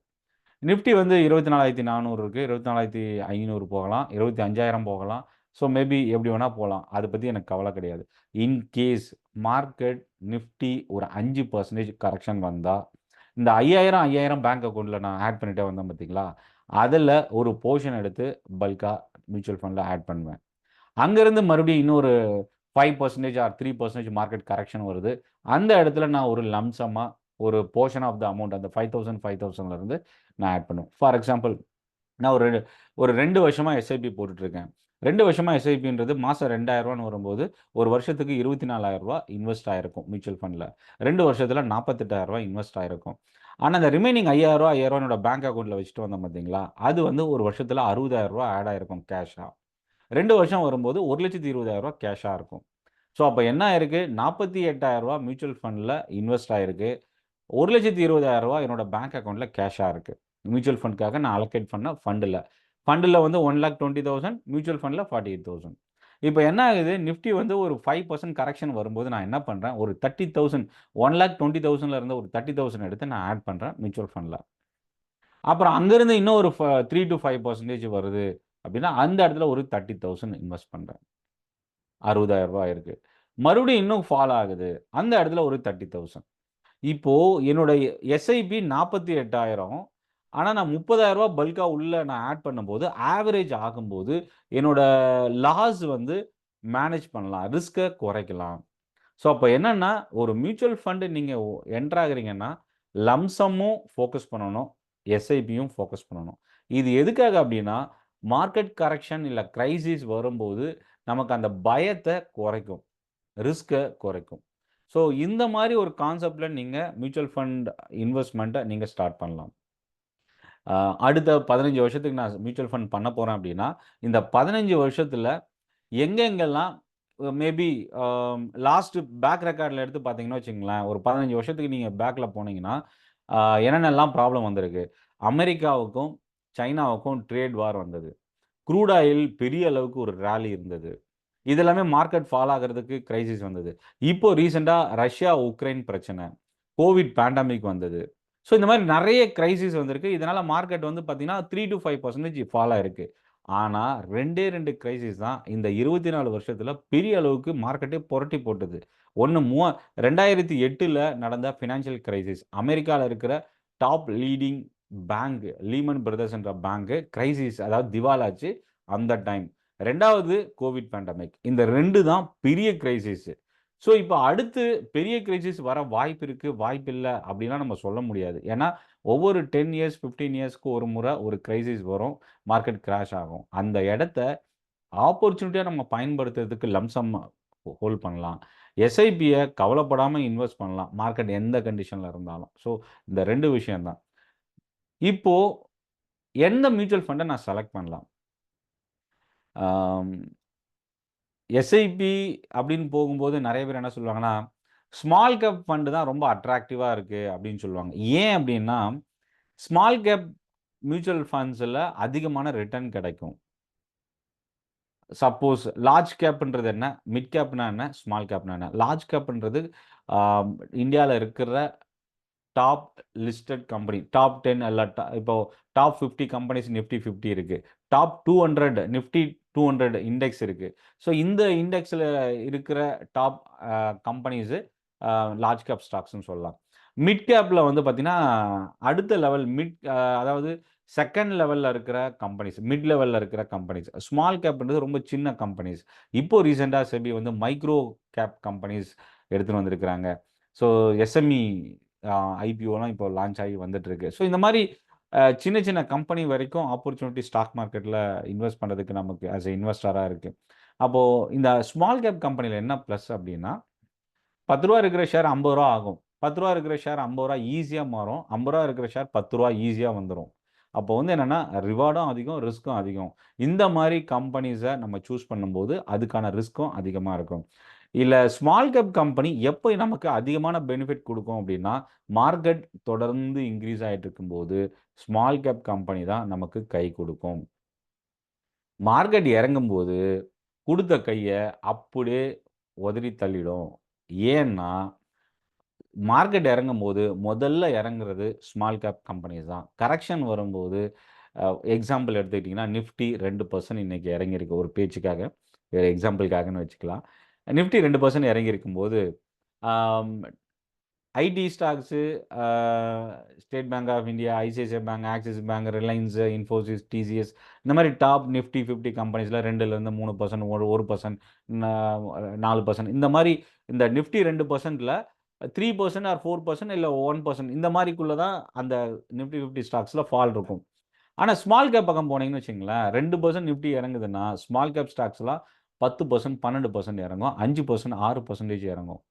நிஃப்டி வந்து 24,400 இருக்கு. 24,500 போகலாம். 25,000 போகலாம். ஸோ மேபி எப்படி வேணா போலாம். அத பத்தி எனக்கு கவல கிடையாது. இன் கேஸ் மார்க்கெட் நிஃப்டி ஒரு 5% கரெக்ஷன் வந்தா, இந்த 5,000, 5,000 பேங்க் அக்கவுண்ட்ல நான் ஆட் பண்ணிட்டே வந்தேன் பார்த்தீங்களா? அதுல ஒரு போர்ஷன் எடுத்து பல்க்கா மியூச்சுவல் ஃபண்ட்ல ஆட் பண்ணுவேன். அங்கருந்து மறுபடியும் இன்னொரு 5% ஆர் 3% மார்க்கெட் கரெக்ஷன் வருது. அந்த இடத்துல நான் ஒரு லம்ப் சம்மா ஒரு போர்ஷன் ஆஃப் த அமவுண்ட் அந்த 5,000, 5,000ல இருந்து நான் ஆட் பண்ணுவேன். ஃபார் எக்ஸாம்பிள் நான் ஒரு 2 வருஷமா எஸ்ஐபி போட்டுட்டுருக்கேன். 2 வருஷமா எஸ்ஐபின்றது மாசம் ரூ. 2,000ன்னு வரும்போது, ஒரு வருஷத்துக்கு ரூ. 24,000 இன்வெஸ்ட் ஆயிருக்கும் மியூச்சுவல் ஃபண்ட்ல. 2 வருஷத்துல ரூ. 48,000 இன்வெஸ்ட் ஆயிருக்கும். ஆனா, அந்த ரிமைனிங் ரூ. 5,000 என்னோட பேங்க் அக்கவுண்ட்ல வச்சுட்டு வந்தேன் பார்த்தீங்களா? அது வந்து ஒரு வருஷத்துல ரூ. 60,000 ஆட் ஆயிருக்கும் கேஷா. 2 வருஷம் வரும்போது ரூ. 1,20,000 கேஷா இருக்கும். ஸோ, அப்ப என்ன ஆயிருக்கு? ரூ. 48,000 மியூச்சுவல் ஃபண்ட்ல இன்வெஸ்ட் ஆயிருக்கு. ரூ. 1,20,000 என்னோட பேங்க் அக்கவுண்ட்ல கேஷா இருக்கு. மியூச்சுவல் ஃபண்ட்க்காக நான் அலோகேட் பண்ண ஃபண்டுல. ஃபண்டுல வந்து 1,20,000 மியூச்சுவல் ஃபண்ட்ல 48,000. இப்ப என்ன ஆகுது? நிஃப்டி வந்து ஒரு 5% கரெக்ஷன் வரும்போது நான் என்ன பண்றேன்? ஒரு 30,000 1,20,000ல இருந்த ஒரு 30,000 எடுத்து நான் ஆட் பண்றேன் மியூச்சுவல் ஃபண்ட்ல. அப்புறம் அங்கிருந்து இன்னும் ஒரு 3 டூ 5% வருது அப்படின்னா, அந்த இடத்துல ஒரு 30,000 இன்வெஸ்ட் பண்றேன். ரூ. 60,000 ஆயிருக்கு. மறுபடியும் இன்னும் ஃபால் ஆகுது. அந்த இடத்துல ஒரு 30,000. இப்போ என்னோட எஸ்ஐபி 48,000 ஆனா நான் ரூ. 30,000 பல்க்கா உள்ள நான் ஆட் பண்ணும்போது, ஆவரேஜ் ஆகும்போது, என்னோட லாஸ் வந்து மேனேஜ் பண்ணலாம். ரிஸ்க்க குறைக்கலாம். ஸோ, அப்ப என்னன்னா, ஒரு மியூச்சுவல் ஃபண்ட் நீங்க என்டர் ஆகுறீங்கன்னா, லம்ப் சம்மும் ஃபோக்கஸ் பண்ணணும். எஸ்ஐபியும் ஃபோக்கஸ் பண்ணணும். இது எதுக்காக அப்டின்னா, மார்க்கெட் கரெக்ஷன் இல்ல கிரைசிஸ் வரும்போது, நமக்கு அந்த பயத்த குறைக்கும். ரிஸ்க்க குறைக்கும். ஸோ, இந்த மாரி ஒரு கான்செப்ட்ல நீங்க மியூச்சுவல் ஃபண்ட் இன்வெஸ்ட்மென்ட்ட நீங்க ஸ்டார்ட் பண்ணலாம். அ அடுத்த 15 வருஷத்துக்கு நான் மியூச்சுவல் ஃபண்ட் பண்ண போறேன் அப்டின்னா, இந்த 15 வருஷத்துல எங்கெங்கெல்லாம் மேபி அ லாஸ்ட் பேக் ரெக்கார்ட்ல எடுத்து பார்த்தீங்கன்னு வச்சுக்கங்களேன், ஒரு 15 வருஷத்துக்கு நீங்க பேக்ல போனீங்கன்னா, அ என்னென்னலாம் ப்ராப்ளம் வந்திருக்கு? அமெரிக்காவுக்கும், சைனாவுக்கும் ட்ரேட் வார் வந்தது. க்ரூட் ஆயில் பெரிய அளவுக்கு ஒரு ராலி இருந்தது. இது எல்லாமே மார்க்கெட் ஃபால் ஆகுறதுக்கு கிரைசிஸ் வந்தது. இப்போ ரீசென்ட்டா ரஷ்யா, உக்ரைன் பிரச்சனை. கோவிட் பேண்டமிக் வந்தது. ஸோ இந்த மாரி நெறைய கிரைசிஸ் வந்திருக்கு. இதனால மார்க்கெட் வந்து பார்த்தீங்கன்னா, 3 டூ 5% ஃபால் ஆயிருக்கு. ஆனா 2டே 2 கிரைசிஸ் தான் இந்த 24 வருஷத்துல பெரிய அளவுக்கு மார்க்கெட்டே புரட்டி போட்டது. ஒண்ணு 2008ல நடந்த பினான்சியல் கிரைசிஸ். அமெரிக்கால இருக்கிற டாப் லீடிங் பேங்க் லீமன் பிரதர்ஸ்ன்ற பேங்க் கிரைசிஸ் அதாவது திவாலாச்சு அந்த டைம். 2வது கோவிட் பேண்டமிக். இந்த 2 தான் பெரிய கிரைசிஸ். ஸோ, இப்ப அடுத்து பெரிய கிரைசிஸ் வர வாய்ப்பு இருக்கு, வாய்ப்பில்ல அப்டின்லாம் நம்ம சொல்ல முடியாது. ஏன்னா, ஒவ்வொரு 10 இயர்ஸ், 15 இயர்ஸ்க்கு ஒரு முறை ஒரு கிரைசிஸ் வரும். மார்க்கெட் கிராஷ் ஆகும். அந்த இடத்த ஆப்பர்ச்சுனிட்டியா நம்ம பயன்படுத்துறதுக்கு லம்ப் சம் ஹோல்ட் பண்ணலாம். எஸ்ஐபிய கவலைப்படாம இன்வெஸ்ட் பண்ணலாம். மார்க்கெட் எந்த கண்டிஷன்ல இருந்தாலும். ஸோ, இந்த 2 விஷயம் தான். இப்போ எந்த மியூச்சுவல் ஃபண்ட நான் செலக்ட் பண்ணலாம்? ஆம், எஸ்ஐபி அப்படின்னு போகும்போது நெறைய பேர் என்ன சொல்லுவாங்கன்னா, ஸ்மால் கேப் ஃபண்ட் தான் ரொம்ப அட்ராக்டிவா இருக்கு அப்படின்னு சொல்லுவாங்க. ஏன் அப்படின்னா, ஸ்மால் கேப் மியூச்சுவல் ஃபண்ட்ஸ்ல அதிகமான ரிட்டர்ன் கிடைக்கும். சப்போஸ் லார்ஜ் கேப்ன்றது என்ன? மிட் கேப்னா என்ன? ஸ்மால் கேப்னா என்ன? லார்ஜ் கேப்ன்றது ஆ இந்தியால இருக்கிற டாப் லிஸ்டட் கம்பெனி. டாப் 10 அல்ல இப்போ டாப் 50 கம்பெனிஸ் நிஃப்டி 50 இருக்கு. டாப் 200 நிஃப்டி 200 இண்டெக்ஸ் இருக்கு. ஸோ இந்த இண்டெக்ஸ்ல இருக்கிற டாப் கம்பெனிஸ் லார்ஜ் கேப் ஸ்டாக்ஸ்ன்னு சொல்லலாம். மிட் கேப்ல வந்து பார்த்தீங்கன்னா, அடுத்த லெவல் அதாவது 2ண்ட் லெவல்ல இருக்கிற கம்பெனிஸ், மிட் லெவல்ல இருக்கிற கம்பெனிஸ். ஸ்மால் கேப்ன்றது ரொம்ப சின்ன கம்பெனிஸ். இப்போ ரீசென்ட்டா செபி வந்து மைக்ரோ கேப் கம்பெனிஸ் எடுத்துட்டு வந்திருக்கிறாங்க. ஸோ எஸ்எம்இ அ ஐபிஓலாம் இப்போ லான்ச் ஆகி வந்துட்டுருக்கு. ஸோ இந்த மாரி சின்ன சின்ன கம்பெனி வரைக்கும் ஆப்பர்ச்சுனிட்டி ஸ்டாக் மார்க்கெட்ல இன்வெஸ்ட் பண்றதுக்கு நமக்கு ஆஸ் எ இன்வெஸ்டரா இருக்கு. அப்போ இந்த ஸ்மால் கேப் கம்பெனில என்ன பிளஸ் அப்டின்னா, ரூ. 10 இருக்கிற ஷேர் ரூ. 50 ஆகும். ரூ. 10 இருக்கிற ஷேர் ரூ. 50 ஈஸியா மாறும். ரூ. 50 இருக்கிற ஷேர் ரூ. 10 ஈஸியா வந்துரும். அப்போ வந்து என்னன்னா, ரிவார்டும் அதிகம், ரிஸ்க்கும் அதிகம். இந்த மாரி கம்பெனிஸ நம்ம சூஸ் பண்ணும்போது, அதுக்கான ரிஸ்க்கும் அதிகமா இருக்கும். இல்ல ஸ்மால் கேப் கம்பெனி எப்ப நமக்கு அதிகமான பெனிஃபிட் குடுக்கும் அப்டின்னா, மார்க்கெட் தொடர்ந்து இன்கிரீஸ் ஆயிட்டு இருக்கும்போது, ஸ்மால் கேப் கம்பெனி தான் நமக்கு கை குடுக்கும். மார்க்கெட் இறங்கும்போது, குடுத்த கைய அப்படியே உதறி தள்ளிடும். ஏன்னா, மார்க்கெட் இறங்கும்போது, முதல்ல இறங்குறது ஸ்மால் கேப் கம்பெனிஸ் தான். கரெக்ஷன் வரும்போது, அ எக்ஸாம்பிள் எடுத்துக்கிட்டீங்கன்னா, நிஃப்டி 2% இன்னைக்கு இறங்கியிருக்கு. ஒரு பேச்சுக்காக, ஒரு எக்ஸாம்பிள்க்காகன்னு வச்சுக்கலாம். நிஃப்டி 2% இறங்கியிருக்கும்போது, ஆம் ஐடி ஸ்டாக்ஸு அ State Bank of India, ICICI Bank, Axis Bank, Reliance, Infosys, TCS இந்த மாரி டாப் நிஃப்டி 50 கம்பெனிஸ்ல 2லேருந்து 3% 1% ந 4% இந்த மாரி இந்த நிஃப்டி 2%ல 3% ஆர் 4% இல்ல 1% இந்த மாரிக்குள்ள தான் அந்த நிஃப்டி 50 ஸ்டாக்ஸ்ல ஃபால் இருக்கும். ஆனா ஸ்மால் கேப் பக்கம் போனீங்கன்னு வச்சுக்கங்களேன், 2% நிஃப்டி இறங்குதுன்னா, ஸ்மால் கேப் ஸ்டாக்ஸ்லாம் 10% 12% இறங்கும். 5% 6% இறங்கும்.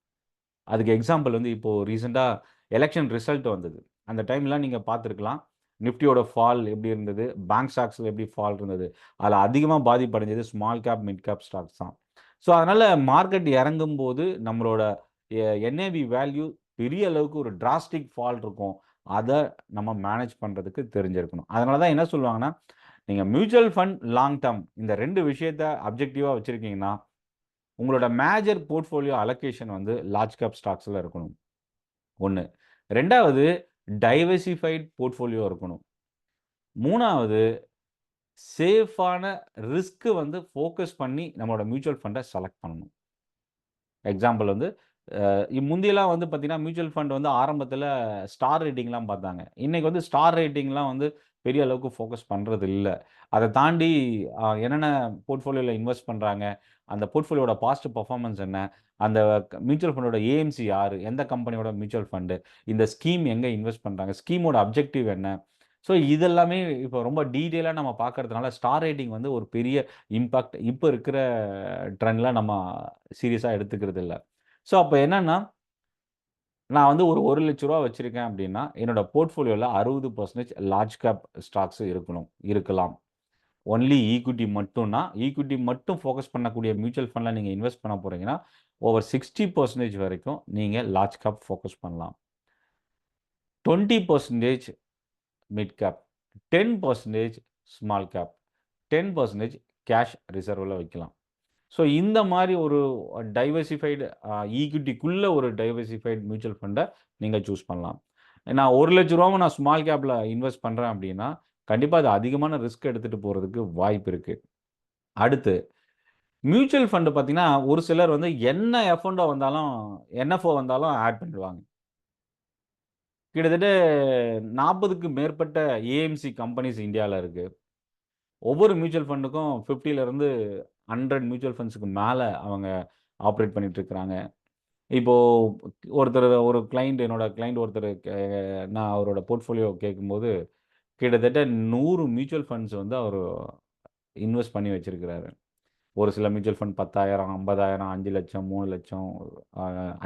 அதுக்கு எக்ஸாம்பிள் வந்து இப்போ ரீசென்ட்டா எலக்ஷன் ரிசல்ட் வந்தது. அந்த டைம்லாம் நீங்க பார்த்துருக்கலாம். நிஃப்டியோட ஃபால் எப்படி இருந்தது? பேங்க் ஸ்டாக்ஸ்ல எப்படி ஃபால் இருந்தது? அதுல அதிகமா பாதிப்படைஞ்சது small cap, mid cap stocks தான். ஸோ அதனால மார்க்கெட் இறங்கும்போது நம்மளோட என்ஏவி வேல்யூ பெரிய அளவுக்கு ஒரு டிராஸ்டிக் ஃபால் இருக்கும். அத நம்ம மேனேஜ் பண்றதுக்கு தெரிஞ்சிருக்கணும். அதனால தான் என்ன சொல்லுவாங்கன்னா, நீங்க மியூச்சுவல் ஃபண்ட், லாங் டெர்ம் இந்த 2 விஷயத்த அப்ஜெக்டிவா வச்சிருக்கீங்கன்னா, உங்களோட மேஜர் போர்ட்ஃபோலியோ அலோகேஷன் வந்து லார்ஜ் கேப் ஸ்டாக்ஸ்ல இருக்கணும். 1. 2வது டைவர்சிஃபைட் போர்ட்ஃபோலியோ இருக்கணும். 3வது சேஃபான ரிஸ்க் வந்து ஃபோக்கஸ் பண்ணி நம்மளோட மியூச்சுவல் ஃபண்ட செலக்ட் பண்ணணும். எக்ஸாம்பிள் வந்து முந்தியெல்லாம் வந்து பார்த்தீங்கன்னா, மியூச்சுவல் ஃபண்ட் வந்து ஆரம்பத்தில ஸ்டார் ரேட்டிங்லாம் பார்த்தாங்க. இன்னைக்கு வந்து ஸ்டார் ரேட்டிங்லாம் வந்து பெரிய அளவுக்கு ஃபோக்கஸ் பண்றது இல்ல. அத தாண்டி என்னென்ன போர்ட்ஃபோலியோல இன்வெஸ்ட் பண்றாங்க, அந்த போர்ட்ஃபோலியோட பாஸ்ட் பெர்ஃபார்மன்ஸ் என்ன, அந்த மியூச்சுவல் ஃபண்டோட ஏஎம்சி யாரு, எந்த கம்பெனியோட மியூச்சுவல் ஃபண்டு, இந்த ஸ்கீம் எங்க இன்வெஸ்ட் பண்றாங்க, ஸ்கீமோட அப்ஜெக்டிவ் என்ன? ஸோ இதெல்லாமே இப்போ ரொம்ப டீட்டெயிலா நம்ம பார்க்கறதுனால, ஸ்டார் ரேட்டிங் வந்து ஒரு பெரிய இம்பாக்ட் இப்ப இருக்கிற ட்ரெண்ட்ல நம்ம சீரியஸா எடுத்துக்கிறது இல்ல. ஸோ அப்ப என்னன்னா, நான் வந்து ஒரு ரூ. 1,00,000 வச்சிருக்கேன் அப்டின்னா, என்னோட போர்ட்ஃபோலியோல 60% லார்ஜ் கேப் ஸ்டாக்ஸ் இருக்கலாம். ஒன்லி ஈக்விட்டி மட்டும்னா, ஈக்விட்டி மட்டும் ஃபோக்கஸ் பண்ணக்கூடிய மியூச்சுவல் ஃபண்ட்ல நீங்க இன்வெஸ்ட் பண்ண போறீங்கன்னா, ஓவர் 60% வரைக்கும் நீங்க லார்ஜ் கேப் ஃபோக்கஸ் பண்ணலாம். 20% mid cap, 10% small cap, 10% cash ரிசர்வ்ல வைக்கலாம். ஸோ இந்த மாரி ஒரு டைவர்சிஃபைடு ஈக்விட்டிக்குள்ள ஒரு டைவர்சிஃபைடு மியூச்சுவல் ஃபண்ட நீங்க சூஸ் பண்ணலாம். நான் ரூ. 1,00,000 நான் ஸ்மால் கேப்ல இன்வெஸ்ட் பண்றேன் அப்டின்னா, கண்டிப்பா அது அதிகமான ரிஸ்க் எடுத்துட்டு போறதுக்கு வாய்ப்பு இருக்கு. அடுத்து மியூச்சுவல் ஃபண்ட் பார்த்தீங்கன்னா, ஒரு சிலர் வந்து என்ன என்எஃப்ஓ வந்தாலும் ஆட் பண்ணிடுவாங்க. கிட்டத்தட்ட 40க்கு மேற்பட்ட ஏஎம்சி கம்பெனிஸ் இந்தியால இருக்கு. ஒவ்வொரு மியூச்சுவல் ஃபண்டுக்கும் 50லிருந்து 100 மியூச்சுவல் ஃபண்ட்ஸ்க்கு மேல அவங்க ஆப்பரேட் பண்ணிட்டு இருக்கிறாங்க. இப்போ ஒரு என்னோட கிளையண்ட் ஒருத்தரு நான் அவரோட போர்ட்ஃபோலியோ கேட்கும்போது, கிட்டத்தட்ட 100 மியூச்சுவல் ஃபண்ட்ஸ் வந்து அவரு இன்வெஸ்ட் பண்ணி வச்சிருக்கிறாரு. ஒரு சில மியூச்சுவல் ஃபண்ட் 10,000, 50,000, 5,00,000, 3,00,000,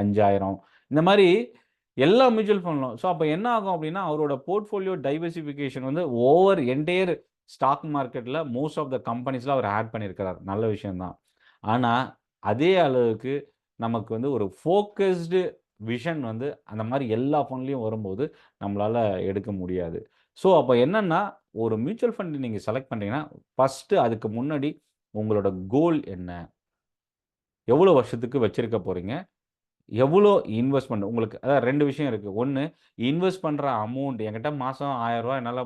5,000 இந்த மாரி எல்லா மியூச்சுவல் ஃபண்ட்லும். ஸோ அப்ப என்ன ஆகும் அப்டின்னா, அவரோட போர்ட்ஃபோலியோ டைவர்சிஃபிகேஷன் வந்து ஓவர் என்டையர் ஸ்டாக் மார்க்கெட்ல மோஸ்ட் ஆஃப் த கம்பெனிஸ்ல அவர் ஆட் பண்ணியிருக்கிறார். நல்ல விஷயம் தான். ஆனா, அதே அளவுக்கு நமக்கு வந்து ஒரு ஃபோக்கஸ்டு விஷன் வந்து அந்த மாரி எல்லா ஃபண்ட்லயும் வரும்போது, நம்மளால எடுக்க முடியாது. ஸோ அப்ப என்னன்னா, ஒரு மியூச்சுவல் ஃபண்ட் நீங்க செலக்ட் பண்றீங்கன்னா, ஃபர்ஸ்ட்டு அதுக்கு முன்னாடி உங்களோட கோல் என்ன? எவ்வளோ வருஷத்துக்கு வச்சிருக்க போறீங்க? எவ்வளோ இன்வெஸ்ட்மெண்ட் உங்களுக்கு அதான் 2 விஷயம் இருக்கு. 1 இன்வெஸ்ட் பண்ற அமௌண்ட் என்கிட்ட மாசம் ரூ. 1000 என்னால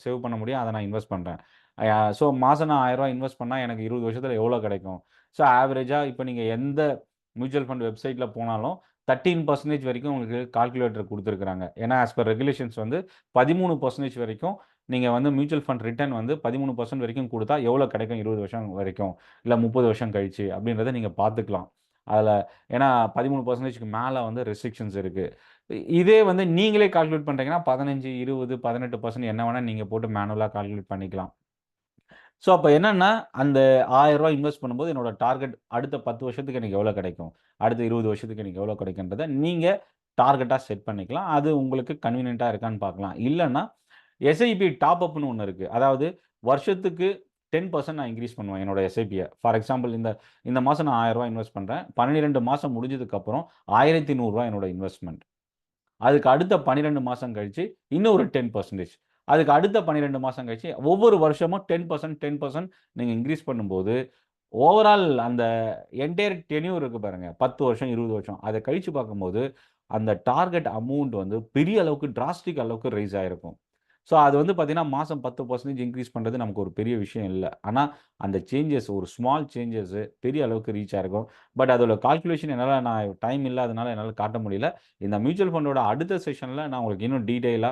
சேவ் பண்ண முடியும். அத நான் இன்வெஸ்ட் பண்றேன். ஸோ மாசம் நான் ரூ. 1000 இன்வெஸ்ட் பண்ணா எனக்கு 20 வருஷத்துல எவ்வளோ கிடைக்கும்? ஸோ ஆவரேஜா இப்ப நீங்க எந்த மியூச்சுவல் ஃபண்ட் வெப்சைட்ல போனாலும் 13% வரைக்கும் உங்களுக்கு கால்குலேட்டர் குடுத்துருக்காங்க. ஏன்னா, ஆஸ் பெர் ரெகுலேஷன்ஸ் வந்து 13% வரைக்கும் நீங்க வந்து மியூச்சுவல் ஃபண்ட் ரிட்டர்ன் வந்து 13% வரைக்கும் குடுத்தா எவ்வளோ கிடைக்கும் 20 வருஷம் வரைக்கும், இல்ல 30 வருஷம் கழிச்சு அப்படின்றத நீங்க பார்த்துக்கலாம். அதுல ஏன்னா 13%க்கு மேல வந்து ரெஸ்ட்ரிக்ஷன்ஸ் இருக்கு. இதே வந்து நீங்களே கால்குலேட் பண்றீங்கன்னா 15, 20, 18% என்ன வேணா நீங்க போட்டு மேனுவலா கால்குலேட் பண்ணிக்கலாம். ஸோ அப்ப என்னன்னா, அந்த ரூ. 1000 இன்வெஸ்ட் பண்ணும்போது என்னோட டார்கெட் அடுத்த 10 வருஷத்துக்கு எனக்கு எவ்வளோ கிடைக்கும்? அடுத்த 20 வருஷத்துக்கு எனக்கு எவ்வளோ கிடைக்குன்றத நீங்க டார்கெட்டா செட் பண்ணிக்கலாம். அது உங்களுக்கு கன்வீனியன்ட்டா இருக்கான்னு பார்க்கலாம். இல்லன்னா, எஸ்ஐபி டாப் அப்ன்னு ஒண்ணு இருக்கு. அதாவது வருஷத்துக்கு 10% நான் இன்கிரீஸ் பண்ணுவேன் என்னோட எஸ்ஐபிய. ஃபார் எக்ஸாம்பிள் இந்த மாசம் நான் ரூ. 1000 இன்வெஸ்ட் பண்றேன். 12 மாசம் முடிஞ்சதுக்கப்புறம் ரூ. 1100 என்னோட இன்வெஸ்ட்மென்ட். அதுக்கு அடுத்த 12 மாசம் கழிச்சு இன்னும் ஒரு 10%. அதுக்கு அடுத்த 12 மாசம் கழிச்சு ஒவ்வொரு வருஷமும் 10%, 10% நீங்க இன்கிரீஸ் பண்ணும்போது, ஓவரால் அந்த என்டையர் டென்யூர் இருக்கு பாருங்க. 10 வருஷம், 20 வருஷம். அத கழிச்சு பார்க்கும்போது, அந்த டார்கெட் அமவுண்ட் வந்து பெரிய அளவுக்கு டிராஸ்டிக் அளவுக்கு ரைஸ் ஆயிருக்கும். ஸோ அது வந்து பார்த்தீங்கன்னா, மாசம் 10% இன்கிரீஸ் பண்றது நமக்கு ஒரு பெரிய விஷயம் இல்ல. ஆனா, அந்த சேஞ்சஸ் ஒரு ஸ்மால் சேஞ்சஸ் பெரிய அளவுக்கு ரீச் ஆயிருக்கும். பட் அதோட கால்குலேஷன் என்னால நான் டைம் இல்லாதனால என்னால காட்ட முடியல. இந்த மியூச்சுவல் ஃபண்டோட அடுத்த செஷன்ல நான் உங்களுக்கு இன்னும் டீட்டெயிலா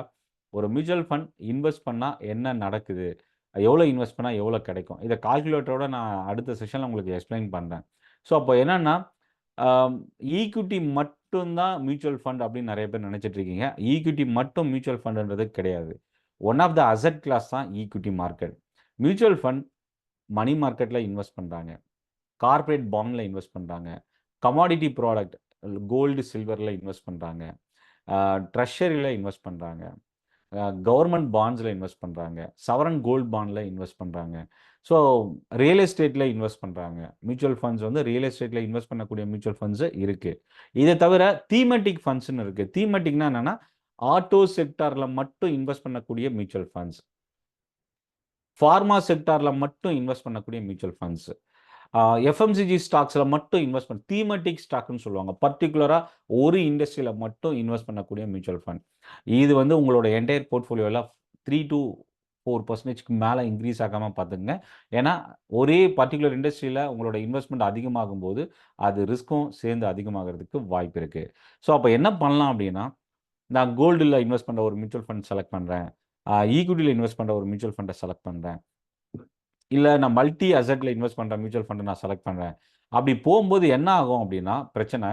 ஒரு மியூச்சுவல் ஃபண்ட் இன்வெஸ்ட் பண்ணா என்ன நடக்குது? எவ்வளோ இன்வெஸ்ட் பண்ணா எவ்வளோ கிடைக்கும்? இத கால்குலேட்டரோட நான் அடுத்த செஷன்ல உங்களுக்கு எக்ஸ்ப்ளைன் பண்றேன். ஸோ அப்போ என்னன்னா, ஆம் ஈக்விட்டி மட்டும் தான் மியூச்சுவல் ஃபண்ட் அப்படின்னு நெறைய பேர் நெனைச்சுட்டு இருக்கீங்க. ஈக்விட்டி மட்டும் மியூச்சுவல் ஃபண்டுன்றது கிடையாது. One of the asset class தான் equity market. Mutual fund money மார்க்கெட்ல இன்வெஸ்ட் பண்றாங்க. கார்ப்பரேட் பாண்ட்ல இன்வெஸ்ட் பண்றாங்க. கமாடிட்டி ப்ராடக்ட் கோல்டு, சில்வர்ல இன்வெஸ்ட் பண்றாங்க. ட்ரெஷரில இன்வெஸ்ட் பண்றாங்க. கவர்ன்மென்ட் பாண்ட்ஸ்ல இன்வெஸ்ட் பண்றாங்க. சவரன் கோல்ட் பாண்ட்ல இன்வெஸ்ட் பண்றாங்க. ஸோ ரியல் எஸ்டேட்ல இன்வெஸ்ட் பண்றாங்க. மியூச்சுவல் ஃபண்ட்ஸ் வந்து ரியல் எஸ்டேட்ல இன்வெஸ்ட் பண்ணக்கூடிய மியூச்சுவல் ஃபண்ட்ஸ் இருக்கு. இத தவிர தீமேட்டிக் ஃபண்ட்ஸ்ன்னு இருக்கு. தீமேட்டிக்னா என்னன்னா, ஆட்டோ செக்டார்ல மட்டும் இன்வெஸ்ட் பண்ணக்கூடிய மியூச்சுவல் ஃபண்ட்ஸ். ஃபார்மா செக்டார்ல மட்டும் இன்வெஸ்ட் பண்ணக்கூடிய மியூச்சுவல் ஃபண்ட்ஸ். ஆ எஃப்எம்சிஜி ஸ்டாக்ஸ்ல மட்டும் இன்வெஸ்ட் தீமேட்டிக் ஸ்டாக்ன்னு சொல்லுவாங்க. பர்ட்டிகுலரா ஒரு இண்டஸ்ட்ரியில மட்டும் இன்வெஸ்ட் பண்ணக்கூடிய மியூச்சுவல் ஃபண்ட். இது வந்து உங்களோட என்டையர் போர்ட்ஃபோலியோல 3 டூ 4%க்கு மேல இன்கிரீஸ் ஆகாம பார்த்துக்கங்க. ஏன்னா, ஒரே பர்ட்டிகுலர் இண்டஸ்ட்ரியில உங்களோட இன்வெஸ்ட்மென்ட் அதிகமாகும்போது, அது ரிஸ்க்கும் சேர்ந்து அதிகமாகறதுக்கு வாய்ப்பு இருக்கு. ஸோ, அப்ப என்ன பண்ணலாம் அப்டின்னா, நான் கோல்டுல இன்வெஸ்ட் பண்ற ஒரு மியூச்சுவல் ஃபண்ட் செலக்ட் பண்றேன். ஈக்விட்டில இன்வெஸ்ட் பண்ற ஒரு மியூச்சுவல் ஃபண்ட செலக்ட் பண்றேன். இல்ல நான் மல்டி அசெட்ல இன்வெஸ்ட் பண்ற மியூச்சுவல் ஃபண்ட் நான் செலக்ட் பண்றேன். அப்படி போம்போது என்ன ஆகும் அப்படின்னா, பிரச்சனை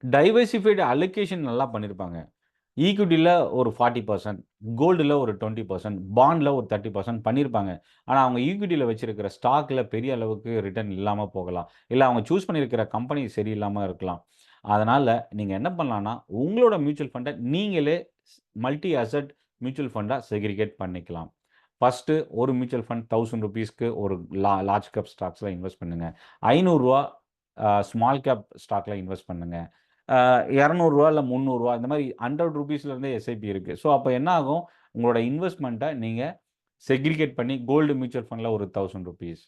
டைவர்சிஃபைட் அலோகேஷன் நல்லா பண்ணியிருப்பாங்க. ஈக்விட்டில ஒரு 40%, கோல்டுல ஒரு 20%, பாண்ட்ல ஒரு 30% பண்ணியிருப்பாங்க. ஆனா, அவங்க ஈக்விட்டில வச்சிருக்கிற ஸ்டாக்ல பெரிய அளவுக்கு ரிட்டர்ன் இல்லாம போகலாம். இல்ல அவங்க சூஸ் பண்ணியிருக்கிற கம்பெனி சரியில்லாம இருக்கலாம். அதனால நீங்க என்ன பண்ணலாம்னா, உங்களோட மியூச்சுவல் ஃபண்ட நீங்களே மல்டி அசெட் மியூச்சுவல் ஃபண்டா செக்ரிகேட் பண்ணிக்கலாம். ஃபர்ஸ்ட்டு ஒரு மியூச்சுவல் ஃபண்ட் ₹1000க்கு ஒரு லார்ஜ் கேப் ஸ்டாக்ஸ்ல இன்வெஸ்ட் பண்ணுங்க. ரூ. 500 ஸ்மால் கேப் ஸ்டாக்ல இன்வெஸ்ட் பண்ணுங்க. ரூ. 200 இல்ல ரூ. 300 இந்த மாரி ₹100 இருந்தே எஸ்ஐபி இருக்கு. ஸோ அப்ப என்ன ஆகும்? உங்களோட இன்வெஸ்ட்மென்ட்ட நீங்க செக்ரிகேட் பண்ணி கோல்டு மியூச்சுவல் ஃபண்ட்ல ஒரு ₹1000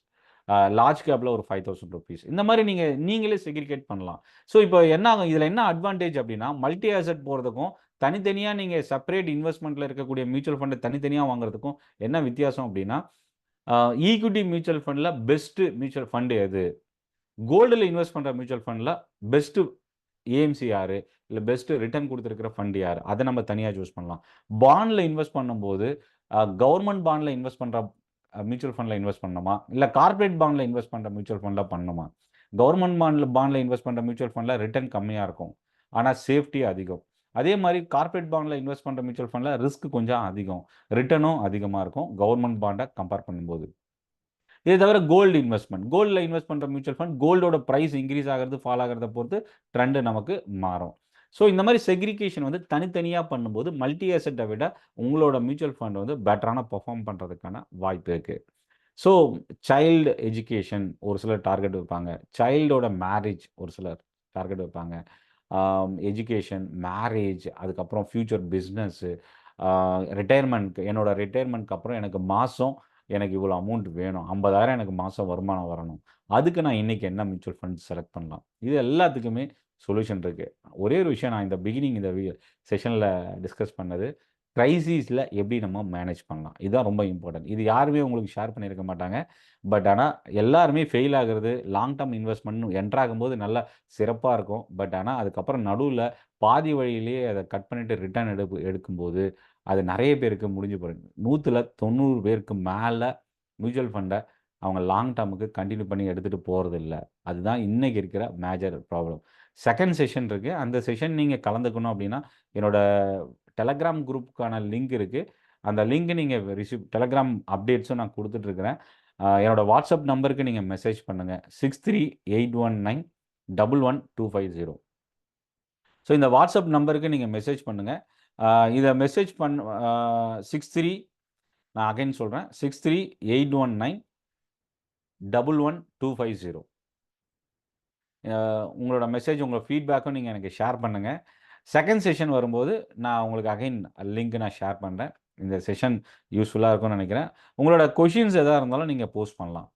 லார்ஜ் கேப்ல ஒரு ₹5000 இந்த மாரி நீங்களே செக்ரிகேட் பண்ணலாம். ஸோ இப்போ என்ன ஆகும்? இதுல என்ன அட்வான்டேஜ் அப்டின்னா, மல்டி அசெட் போறதுக்கும், தனித்தனியா நீங்க செப்பரேட் இன்வெஸ்ட்மென்ட்ல இருக்கக்கூடிய மியூச்சுவல் ஃபண்ட தனித்தனியா வாங்குறதுக்கும் என்ன வித்தியாசம் அப்டின்னா, அ ஈக்விட்டி மியூச்சுவல் ஃபண்ட்ல பெஸ்ட் மியூச்சுவல் ஃபண்ட் எது? கோல்டுல இன்வெஸ்ட் பண்ற மியூச்சுவல் ஃபண்ட்ல பெஸ்ட் ஏஎம்சி யாரு? இல்ல பெஸ்ட் ரிட்டர்ன் குடுத்திருக்கிற ஃபண்ட் யாரு? அத நம்ம தனியா சூஸ் பண்ணலாம். பாண்ட்ல இன்வெஸ்ட் பண்ணும்போது, கவர்ன்மென்ட் பாண்ட்ல இன்வெஸ்ட் பண்ற மியூச்சுவல் ஃபண்ட்ல இன்வெஸ்ட் பண்ணணுமா? இல்ல கார்ப்பரேட் பாண்ட்ல இன்வெஸ்ட் பண்ற மியூச்சுவல் ஃபண்ட்ல பண்ணணுமா? கவர்ன்மென்ட் பாண்ட்ல இன்வெஸ்ட் பண்ற மியூச்சுவல் ஃபண்ட்ல ரிட்டர்ன் கம்மியா இருக்கும். ஆனா சேஃப்டி அதிகம். அதே மாரி கார்ப்பரேட் பாண்ட்ல இன்வெஸ்ட் பண்ற மியூச்சுவல் ஃபண்ட்ல ரிஸ்க் கொஞ்சம் அதிகம். ரிட்டர்னும் அதிகமா இருக்கும். கவர்ன்மென்ட் பாண்ட கம்பேர் பண்ணும்போது. இத தவிர கோல்டு இன்வெஸ்ட்மென்ட். கோல்ட்ல இன்வெஸ்ட் பண்ற மியூச்சுவல் ஃபண்ட் கோல்டோட பிரைஸ் இன்கிரீஸ் ஆகுறது, ஃபால் ஆகுறத பொறுத்து ட்ரெண்ட் நமக்கு மாறும். ஸோ இந்த மாரி செக்ரிகேஷன் வந்து தனித்தனியா பண்ணும்போது, மல்டி அசெட்ட விட உங்களோட மியூச்சுவல் ஃபண்ட் வந்து பெட்டரான பெர்ஃபார்ம் பண்றதுக்கான வாய்ப்பு இருக்கு. ஸோ சைல்டு எஜுகேஷன் ஒரு சிலர் டார்கெட் வைப்பாங்க. சைல்டோட மேரேஜ் ஒரு சிலர் டார்கெட் வைப்பாங்க. எஜுகேஷன், மேரேஜ், அதுக்கப்புறம் ஃப்யூச்சர் பிசினஸ்ஸு, ஆ ரிட்டயர்மென்ட்க்கு என்னோட ரிட்டயர்மென்ட்க்கு அப்புறம் எனக்கு மாசம் எனக்கு இவ்வளோ அமௌண்ட் வேணும். 50,000 எனக்கு மாசம் வருமானம் வரணும். அதுக்கு நான் இன்னைக்கு என்ன மியூச்சுவல் ஃபண்ட் செலக்ட் பண்ணலாம்? இது எல்லாத்துக்குமே சொல்யூஷன் இருக்கு. ஒரே ஒரு விஷயம் நான் இந்த பிகினிங் இந்த செஷன்ல டிஸ்கஸ் பண்ணது, கிரைசிஸ்ல எப்படி நம்ம மேனேஜ் பண்ணலாம்? இதுதான் ரொம்ப இம்பார்ட்டன்ட். இது யாருமே உங்களுக்கு ஷேர் பண்ணியிருக்க மாட்டாங்க. பட் ஆனா எல்லாருமே ஃபெயில் ஆகுறது, லாங் டெர்ம் இன்வெஸ்ட்மென்ட்னு என்டர் ஆகும்போது நல்லா சிறப்பா இருக்கும். பட் ஆனா அதுக்கப்புறம் நடுவுல பாதி வழியிலேயே அத கட் பண்ணிட்டு ரிட்டர்ன் எடுக்கும்போது, அது நெறைய பேருக்கு முடிஞ்சு போயிடும். 100ல 90 பேருக்கு மேல மியூச்சுவல் ஃபண்ட அவங்க லாங் டெர்முக்கு கன்டின்யூ பண்ணி எடுத்துட்டு போறதில்ல. அதுதான் இன்னைக்கு இருக்கிற மேஜர் ப்ராப்ளம். செகண்ட் செஷன் இருக்கு. அந்த செஷன் நீங்க கலந்துக்கணும் அப்டின்னா, என்னோட டெலகிராம் குரூப்க்கான லிங்க் இருக்கு. அந்த லிங்க் நீங்க டெலகிராம் அப்டேட்ஸும் நான் குடுத்துட்டு இருக்கிறேன். என்னோட வாட்ஸ்அப் நம்பருக்கு நீங்க மெசேஜ் பண்ணுங்க. 6381911250. ஸோ இந்த வாட்ஸ்அப் நம்பருக்கு நீங்க மெசேஜ் பண்ணுங்க. அ இத மெசேஜ் பண்ண 63 நான் அகைன் சொல்றேன். 6381911250. உங்களோட மெசேஜ், உங்க ஃபீட்பேக்கும் நீங்க எனக்கு ஷேர் பண்ணுங்க. செகண்ட் செஷன் வரும்போது, நான் உங்களுக்கு அகைன் லிங்க் நான் ஷேர் பண்றேன். இந்த செஷன் யூஸ்ஃபுல்லா இருக்கும்னு நெனைக்கிறேன். உங்களோட கொஷின்ஸ் எதா இருந்தாலும் நீங்க போஸ்ட் பண்ணலாம்.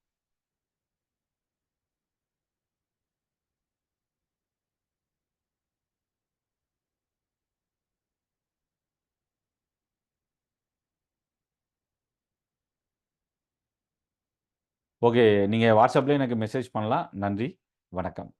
ஓகே. நீங்க வாட்ஸ்அப்லயே எனக்கு மெசேஜ் பண்ணலாம். நன்றி. வணக்கம்.